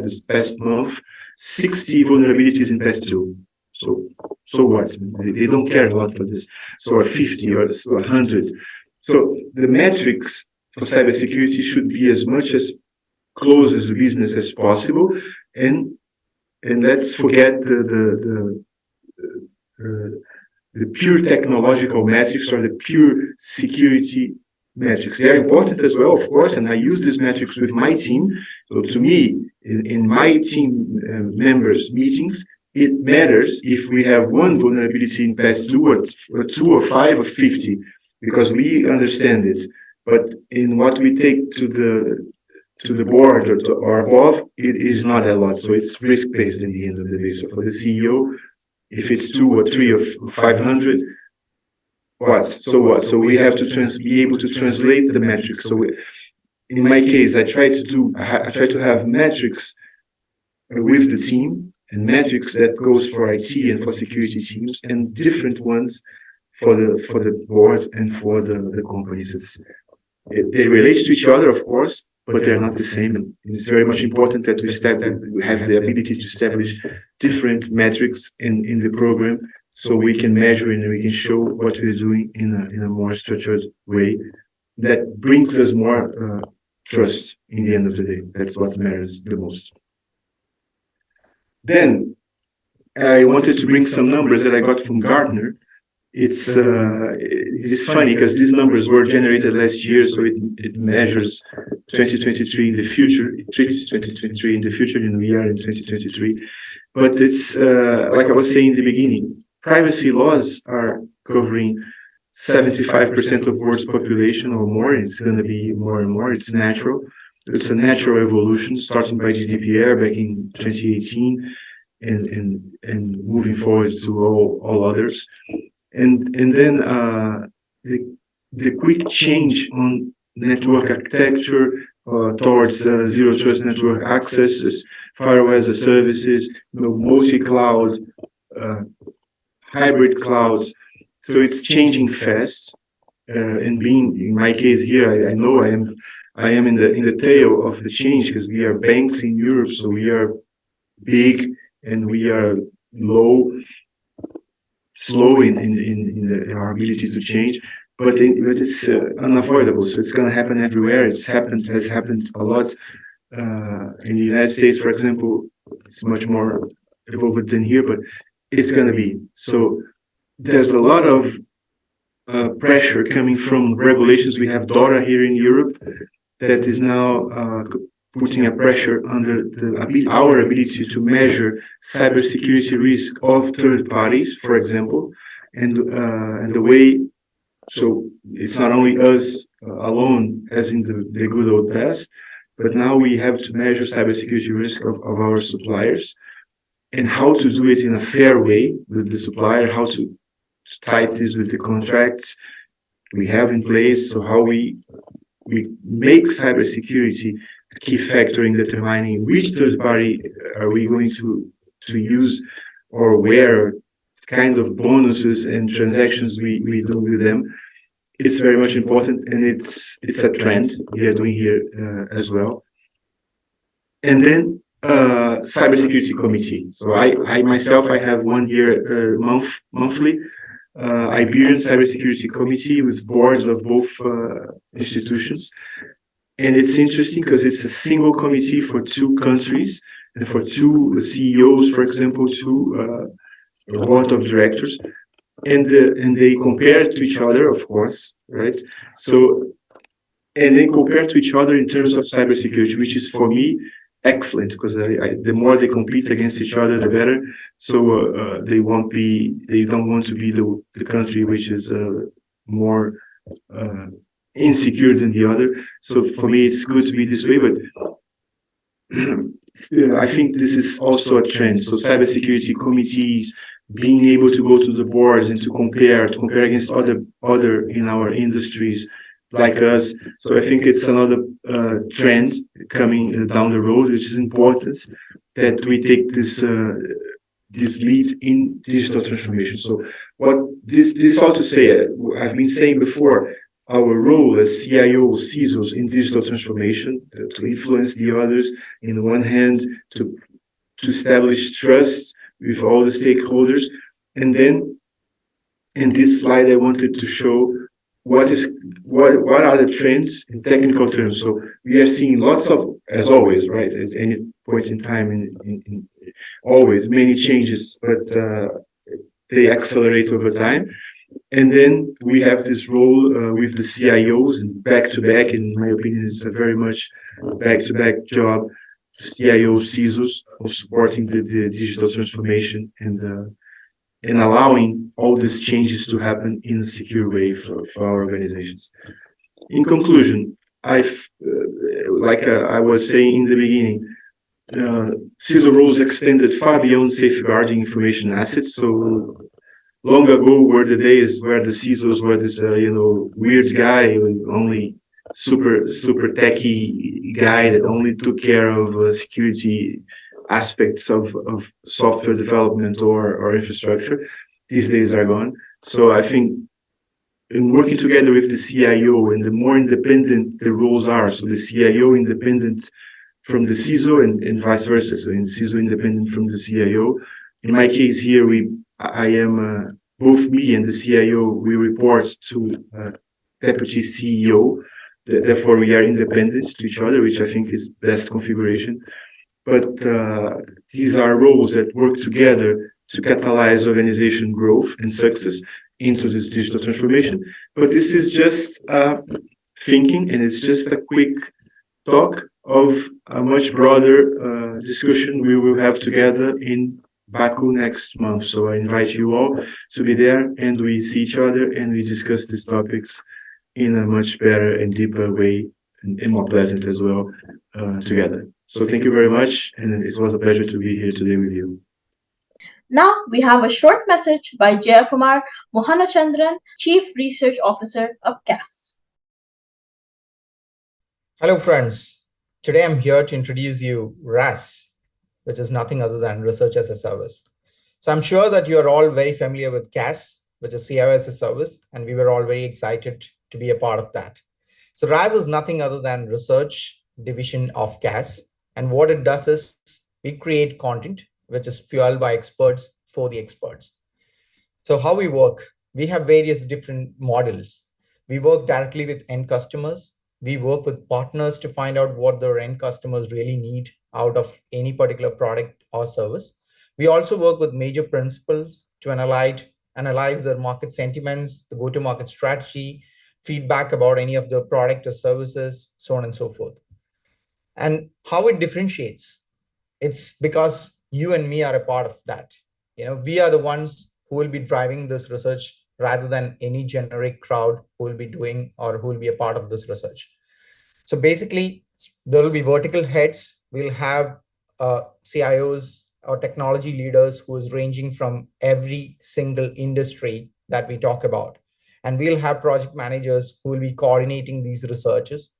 this past month, 60 vulnerabilities in past two. So what? They don't care a lot for this. So or 50 or 100. So the metrics for cybersecurity should be as much as close as the business as possible, and let's forget the pure technological metrics or the pure security metrics. They are important as well, of course, and I use these metrics with my team. So to me, in my team members' meetings, it matters if we have one vulnerability in past two or 5 or 50, because we understand it. But in what we take to the board or above, it is not a lot. So it's risk-based in the end of the day. So for the CEO, if it's 2 or 3 or 500, what? So what? So we have to be able to translate the metrics. So in my case, I try to have metrics with the team, and metrics that goes for IT and for security teams, and different ones for the board and for the companies. They relate to each other, of course, but they're not the same. And it's very much important that we have the ability to establish different metrics in the program, so we can measure and we can show what we're doing in a more structured way that brings us more trust in the end of the day. That's what matters the most. Then I wanted to bring some numbers that I got from Gartner. It's funny because these numbers were generated last year, so it measures 2023 in the future. It treats 2023 in the future, and we are in 2023. But it's like I was saying in the beginning, privacy laws are covering 75% of world's population or more. It's going to be more and more. It's natural. It's a natural evolution, starting by GDPR back in 2018, and moving forward to all others. And then the quick change on network architecture towards zero trust network accesses, firewall as a services, multi-cloud, hybrid clouds. So it's changing fast. And being in my case here, I know I am in the tail of the change, because we are banks in Europe, so we are big and we are slow in our ability to change, but it's unavoidable. So it's going to happen everywhere. Has happened a lot in the United States, for example. It's much more evolved than here, but it's going to be. So there's a lot of pressure coming from regulations. We have DORA here in Europe that is now putting a pressure under our ability to measure cybersecurity risk of third parties, for example, and the way. So it's not only us alone, as in the good old past, but now we have to measure cybersecurity risk of our suppliers, and how to do it in a fair way with the supplier, how to tie this with the contracts we have in place. So how we make cybersecurity a key factor in determining which third party are we going to use, or where kind of bonuses and transactions we do with them. It's very much important, and it's a trend we are doing here as well. And then cybersecurity committee. So I myself have one here monthly. Iberian Cybersecurity Committee with boards of both institutions. And it's interesting because it's a single committee for 2 countries and for 2 CEOs, for example, 2 board of directors. And they compare to each other, of course, right? So, and they compare to each other in terms of cybersecurity, which is for me excellent, because the more they compete against each other, the better. So they don't want to be the country which is more insecure than the other. So for me, it's good to be this way, but I think this is also a trend. So cybersecurity committees being able to go to the boards and to compare against other in our industries like us. So I think it's another trend coming down the road, which is important that we take this lead in digital transformation. So what this also say, I've been saying before, our role as CIOs, CISOs in digital transformation to influence the others in the one hand, to establish trust with all the stakeholders, and then in this slide I wanted to show what are the trends in technical terms. So we are seeing lots of, as always, right, at any point in time, in always many changes, but they accelerate over time. And then we have this role with the CIOs, and back to back, in my opinion, is a very much back to back job, CIOs, CISOs, of supporting the digital transformation and allowing all these changes to happen in a secure way for our organizations. In conclusion, I was saying in the beginning, CISO roles extended far beyond safeguarding information assets. So long ago were the days where the CISOs were this weird guy, only super techie guy that only took care of security aspects of software development or infrastructure. These days are gone. So I think in working together with the CIO, and the more independent the roles are, so the CIO independent from the CISO, and vice versa, so in the CISO independent from the CIO. In my case here, I am both me and the CIO, we report to deputy CEO. Therefore, we are independent to each other, which I think is best configuration. But these are roles that work together to catalyze organization growth and success into this digital transformation. But this is just thinking, and it's just a quick talk of a much broader discussion we will have together in Baku next month. So I invite you all to be there, and we see each other and we discuss these topics in a much better and deeper way, and more pleasant as well, together. So thank you very much, and it was a pleasure to be here today with you. Now we have a short message by Jayakumar Mohanachandran, Chief Research Officer of CAS. Hello friends, today I'm here to introduce you RAS, which is nothing other than Research as a Service. So I'm sure that you are all very familiar with CAS, which is CIO as a Service, and we were all very excited to be a part of that. So RAS is nothing other than research division of CAS, and what it does is we create content which is fueled by experts for the experts. So how we work, we have various different models. We work directly with end customers. We work with partners to find out what their end customers really need out of any particular product or service. We also work with major principals to analyze their market sentiments, the go-to-market strategy, feedback about any of the product or services, so on and so forth. And how it differentiates, it's because you and me are a part of that. We are the ones who will be driving this research rather than any generic crowd who will be doing or who will be a part of this research. So basically, there will be vertical heads. We'll have CIOs or technology leaders who is ranging from every single industry that we talk about. And we'll have project managers who will be coordinating these researches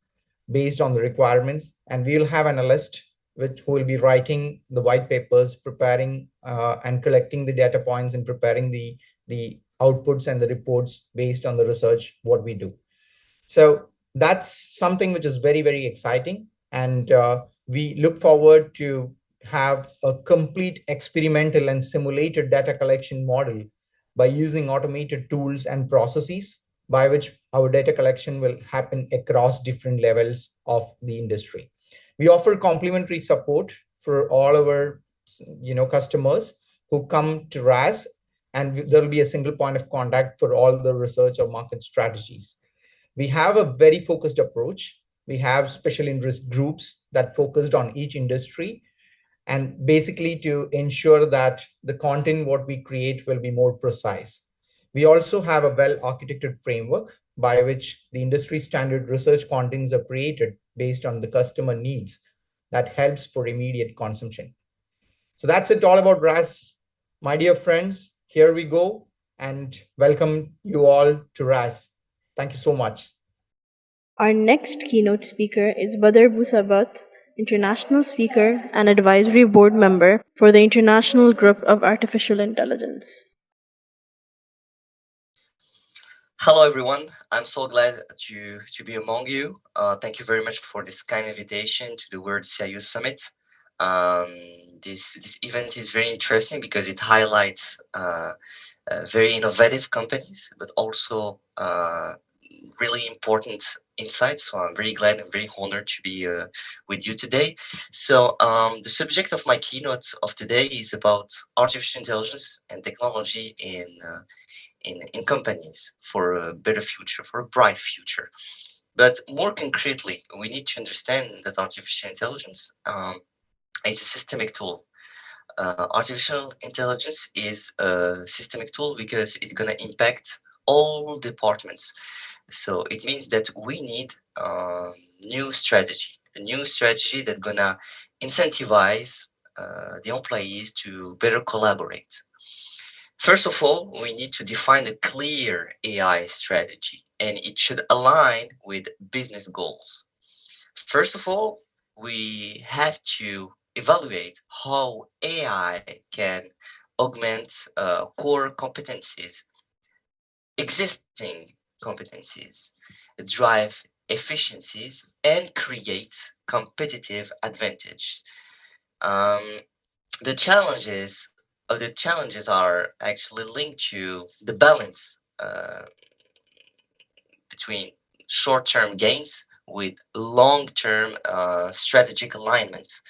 based on the requirements. And we'll have analysts who will be writing the white papers, preparing and collecting the data points and preparing the outputs and the reports based on the research, what we do. So that's something which is very, very exciting. And we look forward to have a complete experimental and simulated data collection model by using automated tools and processes by which our data collection will happen across different levels of the industry. We offer complementary support for all our customers who come to RAS, and there will be a single point of contact for all the research or market strategies. We have a very focused approach. We have special interest groups that focused on each industry, and basically to ensure that the content what we create will be more precise. We also have a well-architected framework by which the industry standard research contents are created based on the customer needs that helps for immediate consumption. So that's it all about RAS. My dear friends, here we go, and welcome you all to RAS. Thank you so much. Our next keynote speaker is Badr Busabat, international speaker and advisory board member for the International Group of Artificial Intelligence. Hello, everyone. I'm so glad to be among you. Thank you very much for this kind invitation to the World CIO Summit. Um, this event is very interesting because it highlights very innovative companies, but also really important insights. So I'm very glad and very honored to be with you today. So the subject of my keynote of today is about artificial intelligence and technology in companies for a better future, for a bright future. But more concretely, we need to understand that artificial intelligence is a systemic tool. Artificial intelligence is a systemic tool because it's going to impact all departments. So it means that we need new strategy, a new strategy that's going to incentivize the employees to better collaborate. First of all, we need to define a clear AI strategy, and it should align with business goals. First of all, we have to evaluate how AI can augment core competencies, existing competencies, drive efficiencies, and create competitive advantage. Um, the challenges are actually linked to the balance between short-term gains with long-term strategic alignment,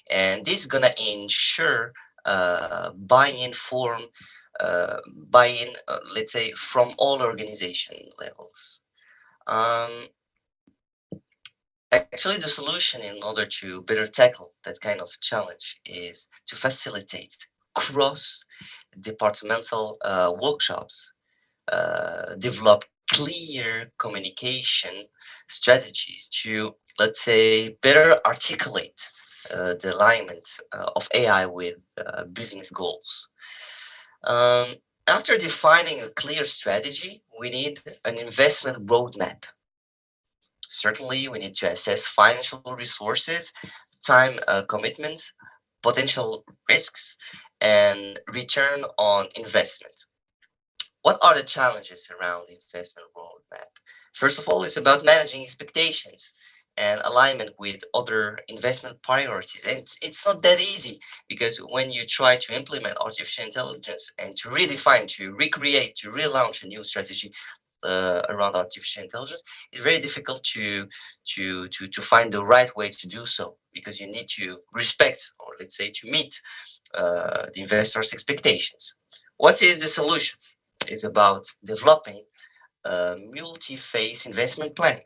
and this is gonna ensure buy-in form buy-in, let's say, from all organization levels. um, Actually, the solution in order to better tackle that kind of challenge is to facilitate cross departmental workshops, develop clear communication strategies to, let's say, better articulate the alignment of AI with business goals. Um, After defining a clear strategy, we need an investment roadmap. Certainly, we need to assess financial resources, time commitments, potential risks, and return on investment. What are the challenges around the investment roadmap? First of all, it's about managing expectations and alignment with other investment priorities. And it's not that easy because when you try to implement artificial intelligence and to redefine, to recreate, to relaunch a new strategy around artificial intelligence, it's very difficult to find the right way to do so because you need to respect, or let's say to meet the investors' expectations. What is the solution? Is about developing a multi-phase investment plan,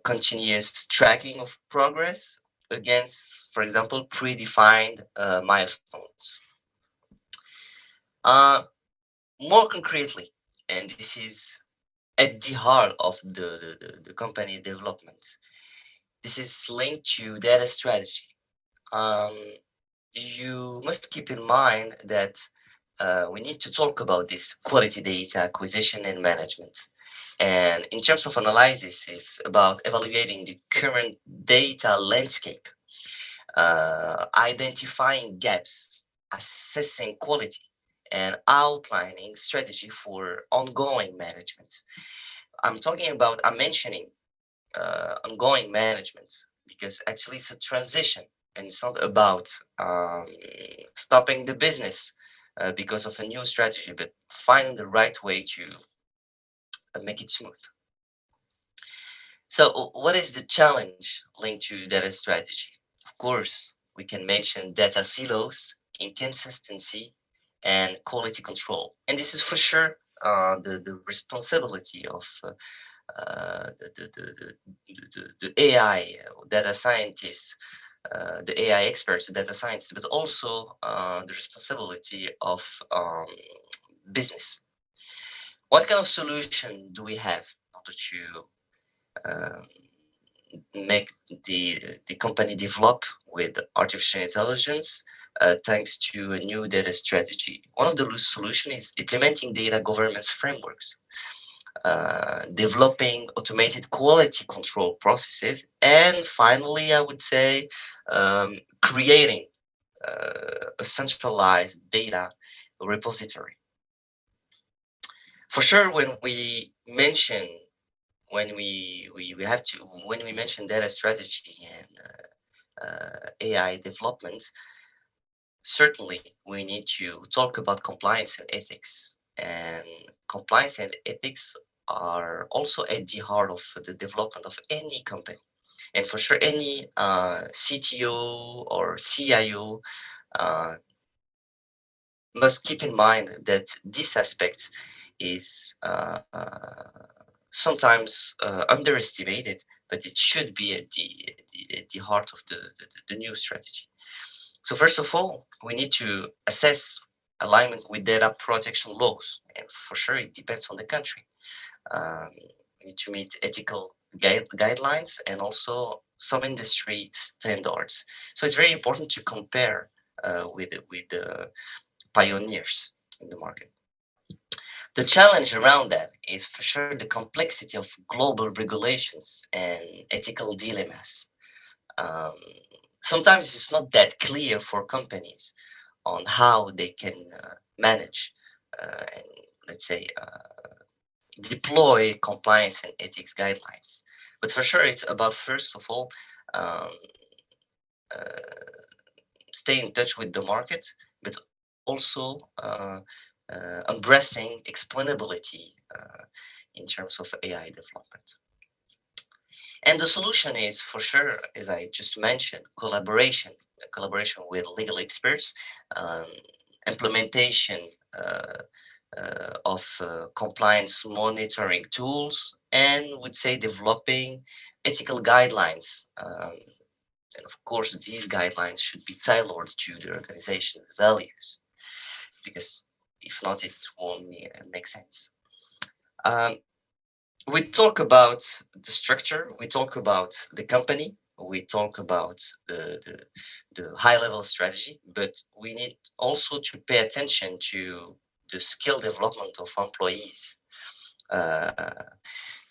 continuous tracking of progress against, for example, predefined milestones. More concretely, and this is at the heart of the company development, this is linked to data strategy. Um, you must keep in mind that we need to talk about this quality data acquisition and management. And in terms of analysis, it's about evaluating the current data landscape, identifying gaps, assessing quality, and outlining strategy for ongoing management. I'm mentioning ongoing management because actually it's a transition and it's not about stopping the business because of a new strategy, but finding the right way to make it smooth. So what is the challenge linked to data strategy? Of course, we can mention data silos, inconsistency, and quality control. And this is for sure the responsibility of the AI data scientists, the AI experts, the data scientists, but also the responsibility of business. What kind of solution do we have in order to make the company develop with artificial intelligence thanks to a new data strategy? One of the solutions is implementing data governance frameworks. developing automated quality control processes, and finally, I would say creating a centralized data repository. For sure, when we mention data strategy and AI development, certainly we need to talk about compliance and ethics. And compliance and ethics are also at the heart of the development of any company. And for sure, any CTO or CIO uh, must keep in mind that this aspect is sometimes underestimated, but it should be at the heart of the new strategy. So first of all, we need to assess alignment with data protection laws, and for sure it depends on the country. We need to meet ethical guidelines and also some industry standards. So it's very important to compare with the pioneers in the market. The challenge around that is for sure the complexity of global regulations and ethical dilemmas. Um, Sometimes it's not that clear for companies on how they can manage and let's say deploy compliance and ethics guidelines. But for sure, it's about first of all um, uh, stay in touch with the market, but also embracing explainability in terms of AI development. And the solution is for sure, as I just mentioned, collaboration with legal experts, um, implementation of compliance monitoring tools, and would say developing ethical guidelines. And of course, these guidelines should be tailored to the organization's values, because if not, it won't make sense. Um, we talk about the structure, we talk about the company, we talk about the high level strategy, but we need also to pay attention to the skill development of employees.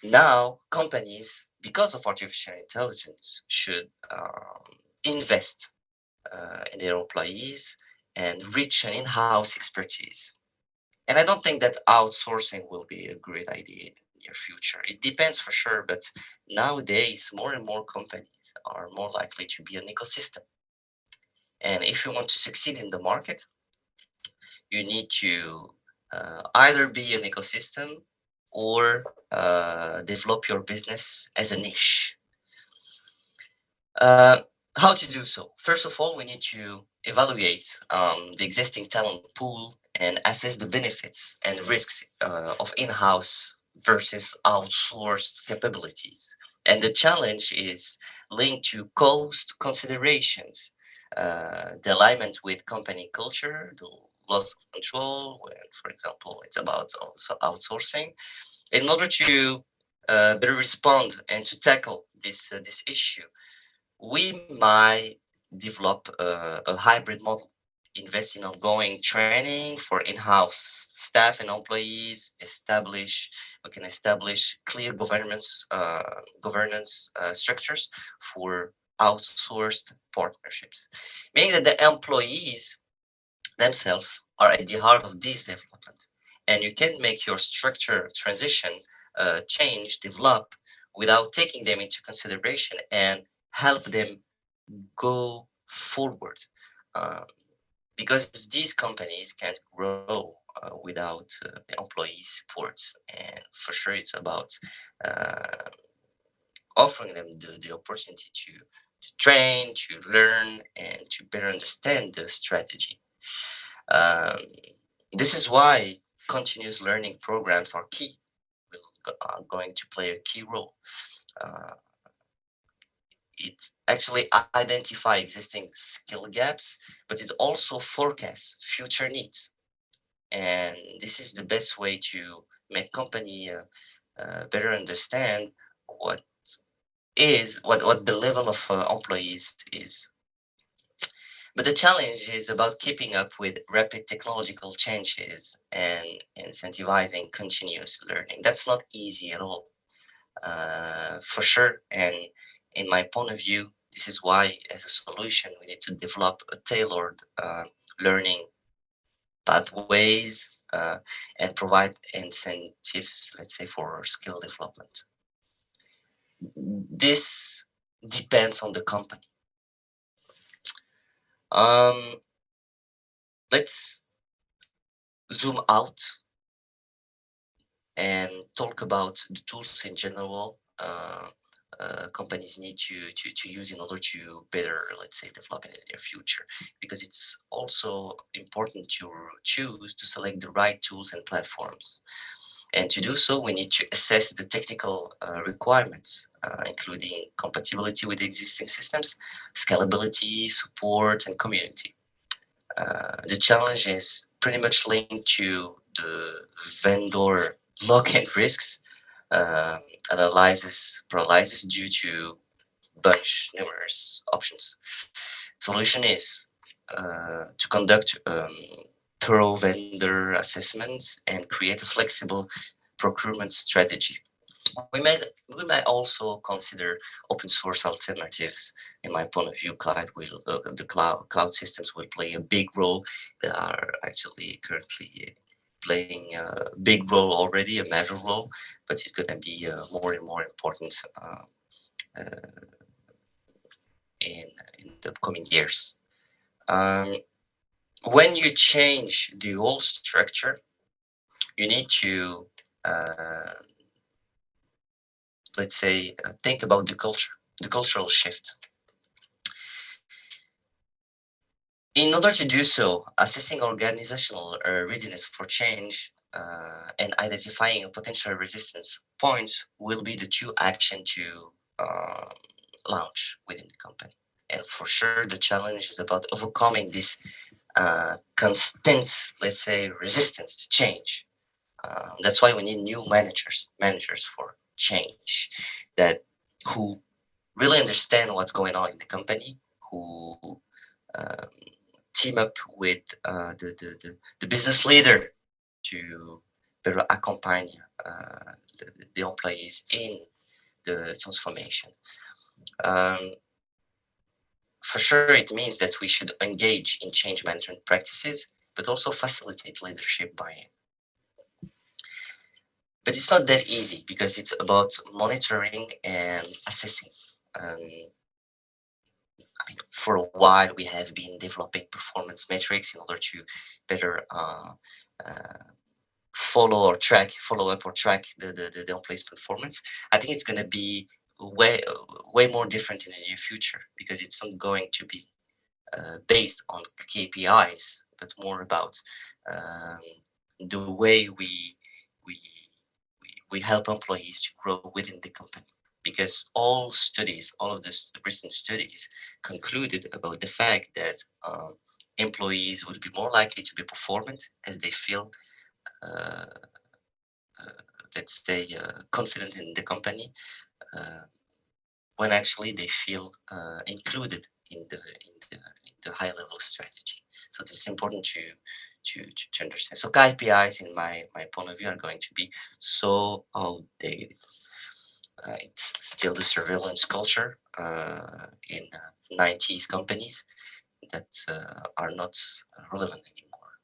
Now, companies, because of artificial intelligence, should invest in their employees and reach an in-house expertise. And I don't think that outsourcing will be a great idea in the near future. It depends for sure, but nowadays more and more companies are more likely to be an ecosystem. And if you want to succeed in the market, you need to either be an ecosystem or develop your business as a niche. Uh, how to do so? First of all, we need to evaluate the existing talent pool and assess the benefits and risks of in-house versus outsourced capabilities. And the challenge is linked to cost considerations, the alignment with company culture, the loss of control, when, for example, it's about also outsourcing. In order to better respond and to tackle this issue, we might develop a hybrid model, invest in ongoing training for in-house staff and employees, we can establish clear governance structures for outsourced partnerships, meaning that the employees themselves are at the heart of this development. And you can make your structure transition, change, develop without taking them into consideration and help them go forward. Uh, because these companies can't grow without the employee supports. And for sure, it's about uh, offering them the opportunity to train, to learn, and to better understand the strategy. Um, this is why continuous learning programs are key, are going to play a key role. Uh, it actually identify existing skill gaps, but it also forecasts future needs. And this is the best way to make company better understand what the level of employees is. But the challenge is about keeping up with rapid technological changes and incentivizing continuous learning. That's not easy at all, for sure. And in my point of view, this is why, as a solution, we need to develop a tailored learning pathways and provide incentives, let's say, for skill development. This depends on the company. Let's zoom out and talk about the tools in general companies need to use in order to better, let's say, develop in the near future, because it's also important to choose to select the right tools and platforms. And to do so, we need to assess the technical requirements, including compatibility with existing systems, scalability, support, and community. The challenge is pretty much linked to the vendor lock-in risks, analysis paralysis due to bunch numerous options. Solution is to conduct thorough vendor assessments and create a flexible procurement strategy. We may also consider open source alternatives. In my point of view, the cloud systems will play a big role. They are actually currently playing a big role already, a major role, but it's going to be more and more important in the coming years. When you change the whole structure, you need to let's say think about the culture, the cultural shift. In order to do so, assessing organizational readiness for change and identifying potential resistance points will be the two action to launch within the company. And for sure, the challenge is about overcoming this constant, let's say, resistance to change. That's why we need new managers for change, that who really understand what's going on in the company, who um, team up with the business leader to better accompany the employees in the transformation. For sure, it means that we should engage in change management practices, but also facilitate leadership buy-in. But it's not that easy because it's about monitoring and assessing. I mean, for a while, we have been developing performance metrics in order to better follow up or track the employee's performance. I think it's going to be way more different in the near future, because it's not going to be based on KPIs, but more about the way we help employees to grow within the company. Because all of the recent studies concluded about the fact that employees will be more likely to be performant as they feel, let's say, confident in the company, when actually they feel included in the high level strategy. So it's important to understand. So KPIs, in my point of view, are going to be so outdated. It's still the surveillance culture in 90s companies that are not relevant anymore.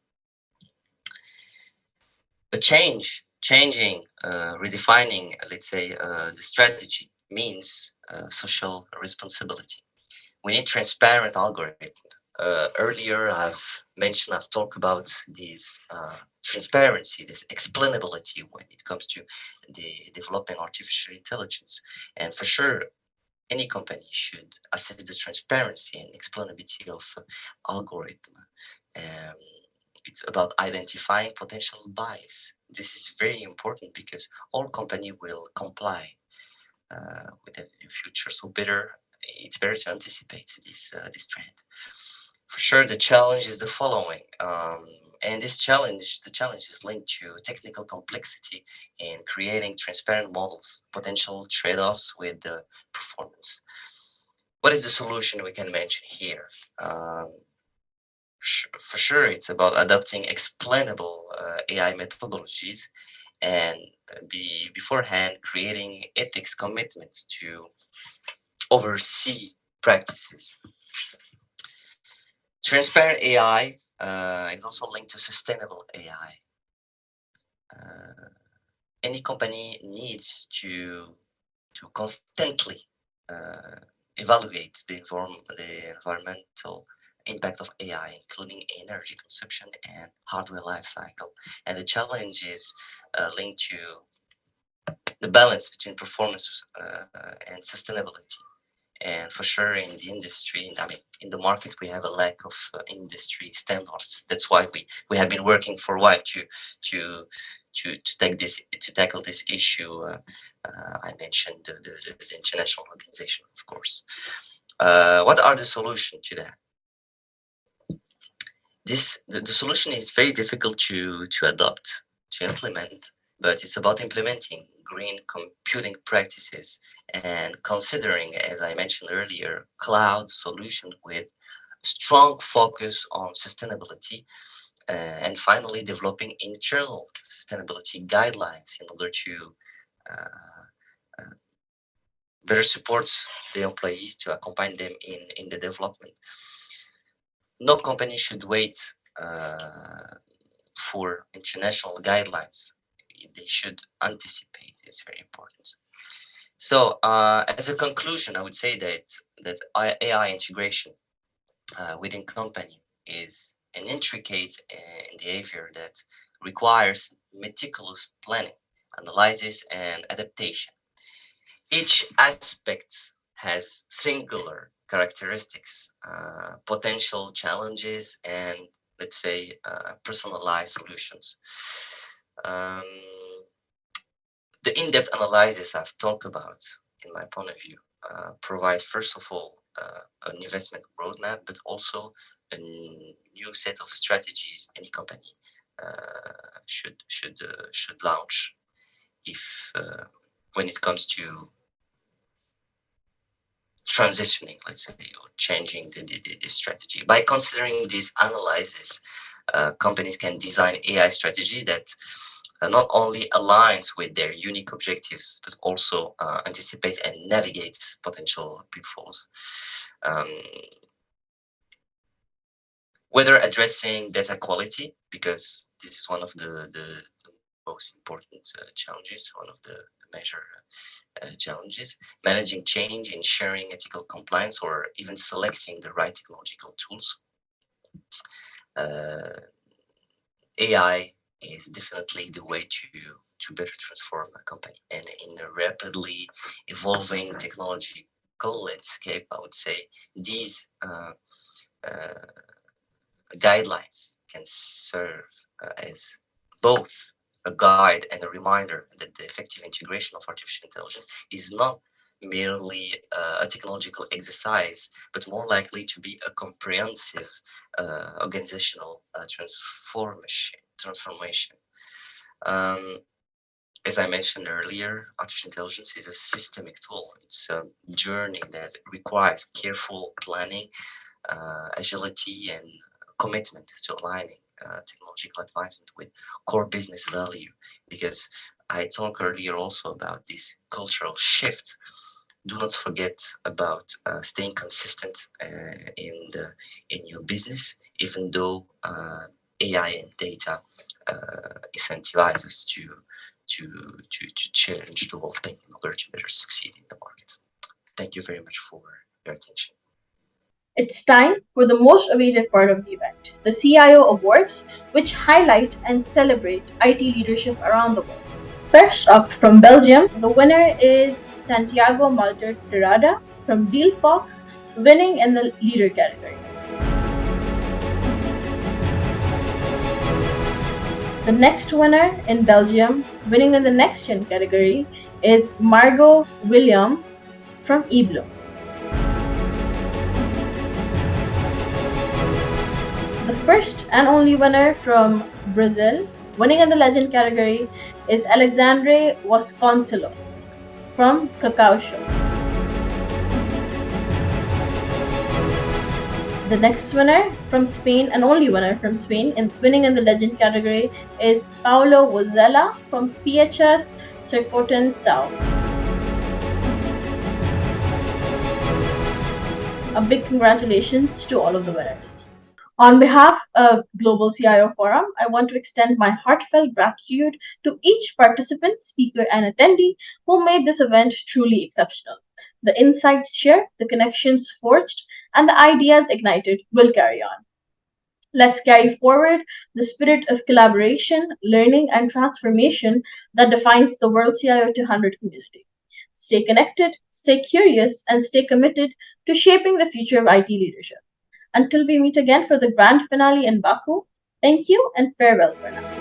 But changing, redefining, let's say, the strategy means social responsibility. We need transparent algorithm. Earlier, I've talked about this transparency, this explainability when it comes to the developing artificial intelligence. And for sure, any company should assess the transparency and explainability of algorithm. It's about identifying potential bias. This is very important because all company will comply with it in the future. So it's better to anticipate this trend. For sure, the challenge is the following, and the challenge is linked to technical complexity in creating transparent models, potential trade-offs with the performance. What is the solution we can mention here? For sure, it's about adopting explainable AI methodologies and beforehand creating ethics commitments to oversee practices. Transparent AI is also linked to sustainable AI. Any company needs to constantly evaluate the environmental impact of AI, including energy consumption and hardware lifecycle. And the challenge is linked to the balance between performance and sustainability. And for sure, in the industry, I mean, in the market, we have a lack of industry standards. That's why we have been working for a while to tackle this issue. I mentioned the international organization, of course. What are the solutions to that? The solution is very difficult to adopt, to implement, but it's about implementing green computing practices and considering, as I mentioned earlier, cloud solution with strong focus on sustainability, and finally developing internal sustainability guidelines in order to better support the employees, to accompany them in the development. No company should wait for international guidelines. They should anticipate. It's very important. So as a conclusion, I would say that AI integration within company is an intricate behavior that requires meticulous planning, analysis, and adaptation. Each aspect has singular characteristics, potential challenges, and let's say personalized solutions. The in-depth analysis I've talked about, in my point of view, provide first of all an investment roadmap, but also a new set of strategies any company should launch if when it comes to transitioning, let's say, or changing the strategy. By considering these analyses, companies can design AI strategy that not only aligns with their unique objectives, but also anticipates and navigates potential pitfalls. Whether addressing data quality, because this is one of the most important challenges, one of the major challenges, managing change, ensuring ethical compliance, or even selecting the right technological tools. AI is definitely the way to better transform a company. And in a rapidly evolving technological landscape, I would say these guidelines can serve as both a guide and a reminder that the effective integration of artificial intelligence is not merely a technological exercise, but more likely to be a comprehensive organizational transformation. As I mentioned earlier, artificial intelligence is a systemic tool. It's a journey that requires careful planning, agility, and commitment to aligning technological advancement with core business value. Because I talked earlier also about this cultural shift. Do not forget about staying consistent in your business, even though AI and data incentivize us to change the whole thing in order to better succeed in the market. Thank you very much for your attention. It's time for the most awaited part of the event, the CIO Awards, which highlight and celebrate IT leadership around the world. First up, from Belgium, the winner is Santiago Malter Tirada from Dealfox, winning in the leader category. The next winner in Belgium, winning in the next gen category, is Margot William from eBloom. The first and only winner from Brazil, winning in the legend category, is Alexandre Vasconcelos from Cacao Show. The next winner from Spain, and only winner from Spain, winning in the legend category is Paulo Wozella from PHS Circuiton South. A big congratulations to all of the winners. On behalf of Global CIO Forum, I want to extend my heartfelt gratitude to each participant, speaker, and attendee who made this event truly exceptional. The insights shared, the connections forged, and the ideas ignited will carry on. Let's carry forward the spirit of collaboration, learning, and transformation that defines the World CIO 200 community. Stay connected, stay curious, and stay committed to shaping the future of IT leadership. Until we meet again for the grand finale in Baku, thank you and farewell for now.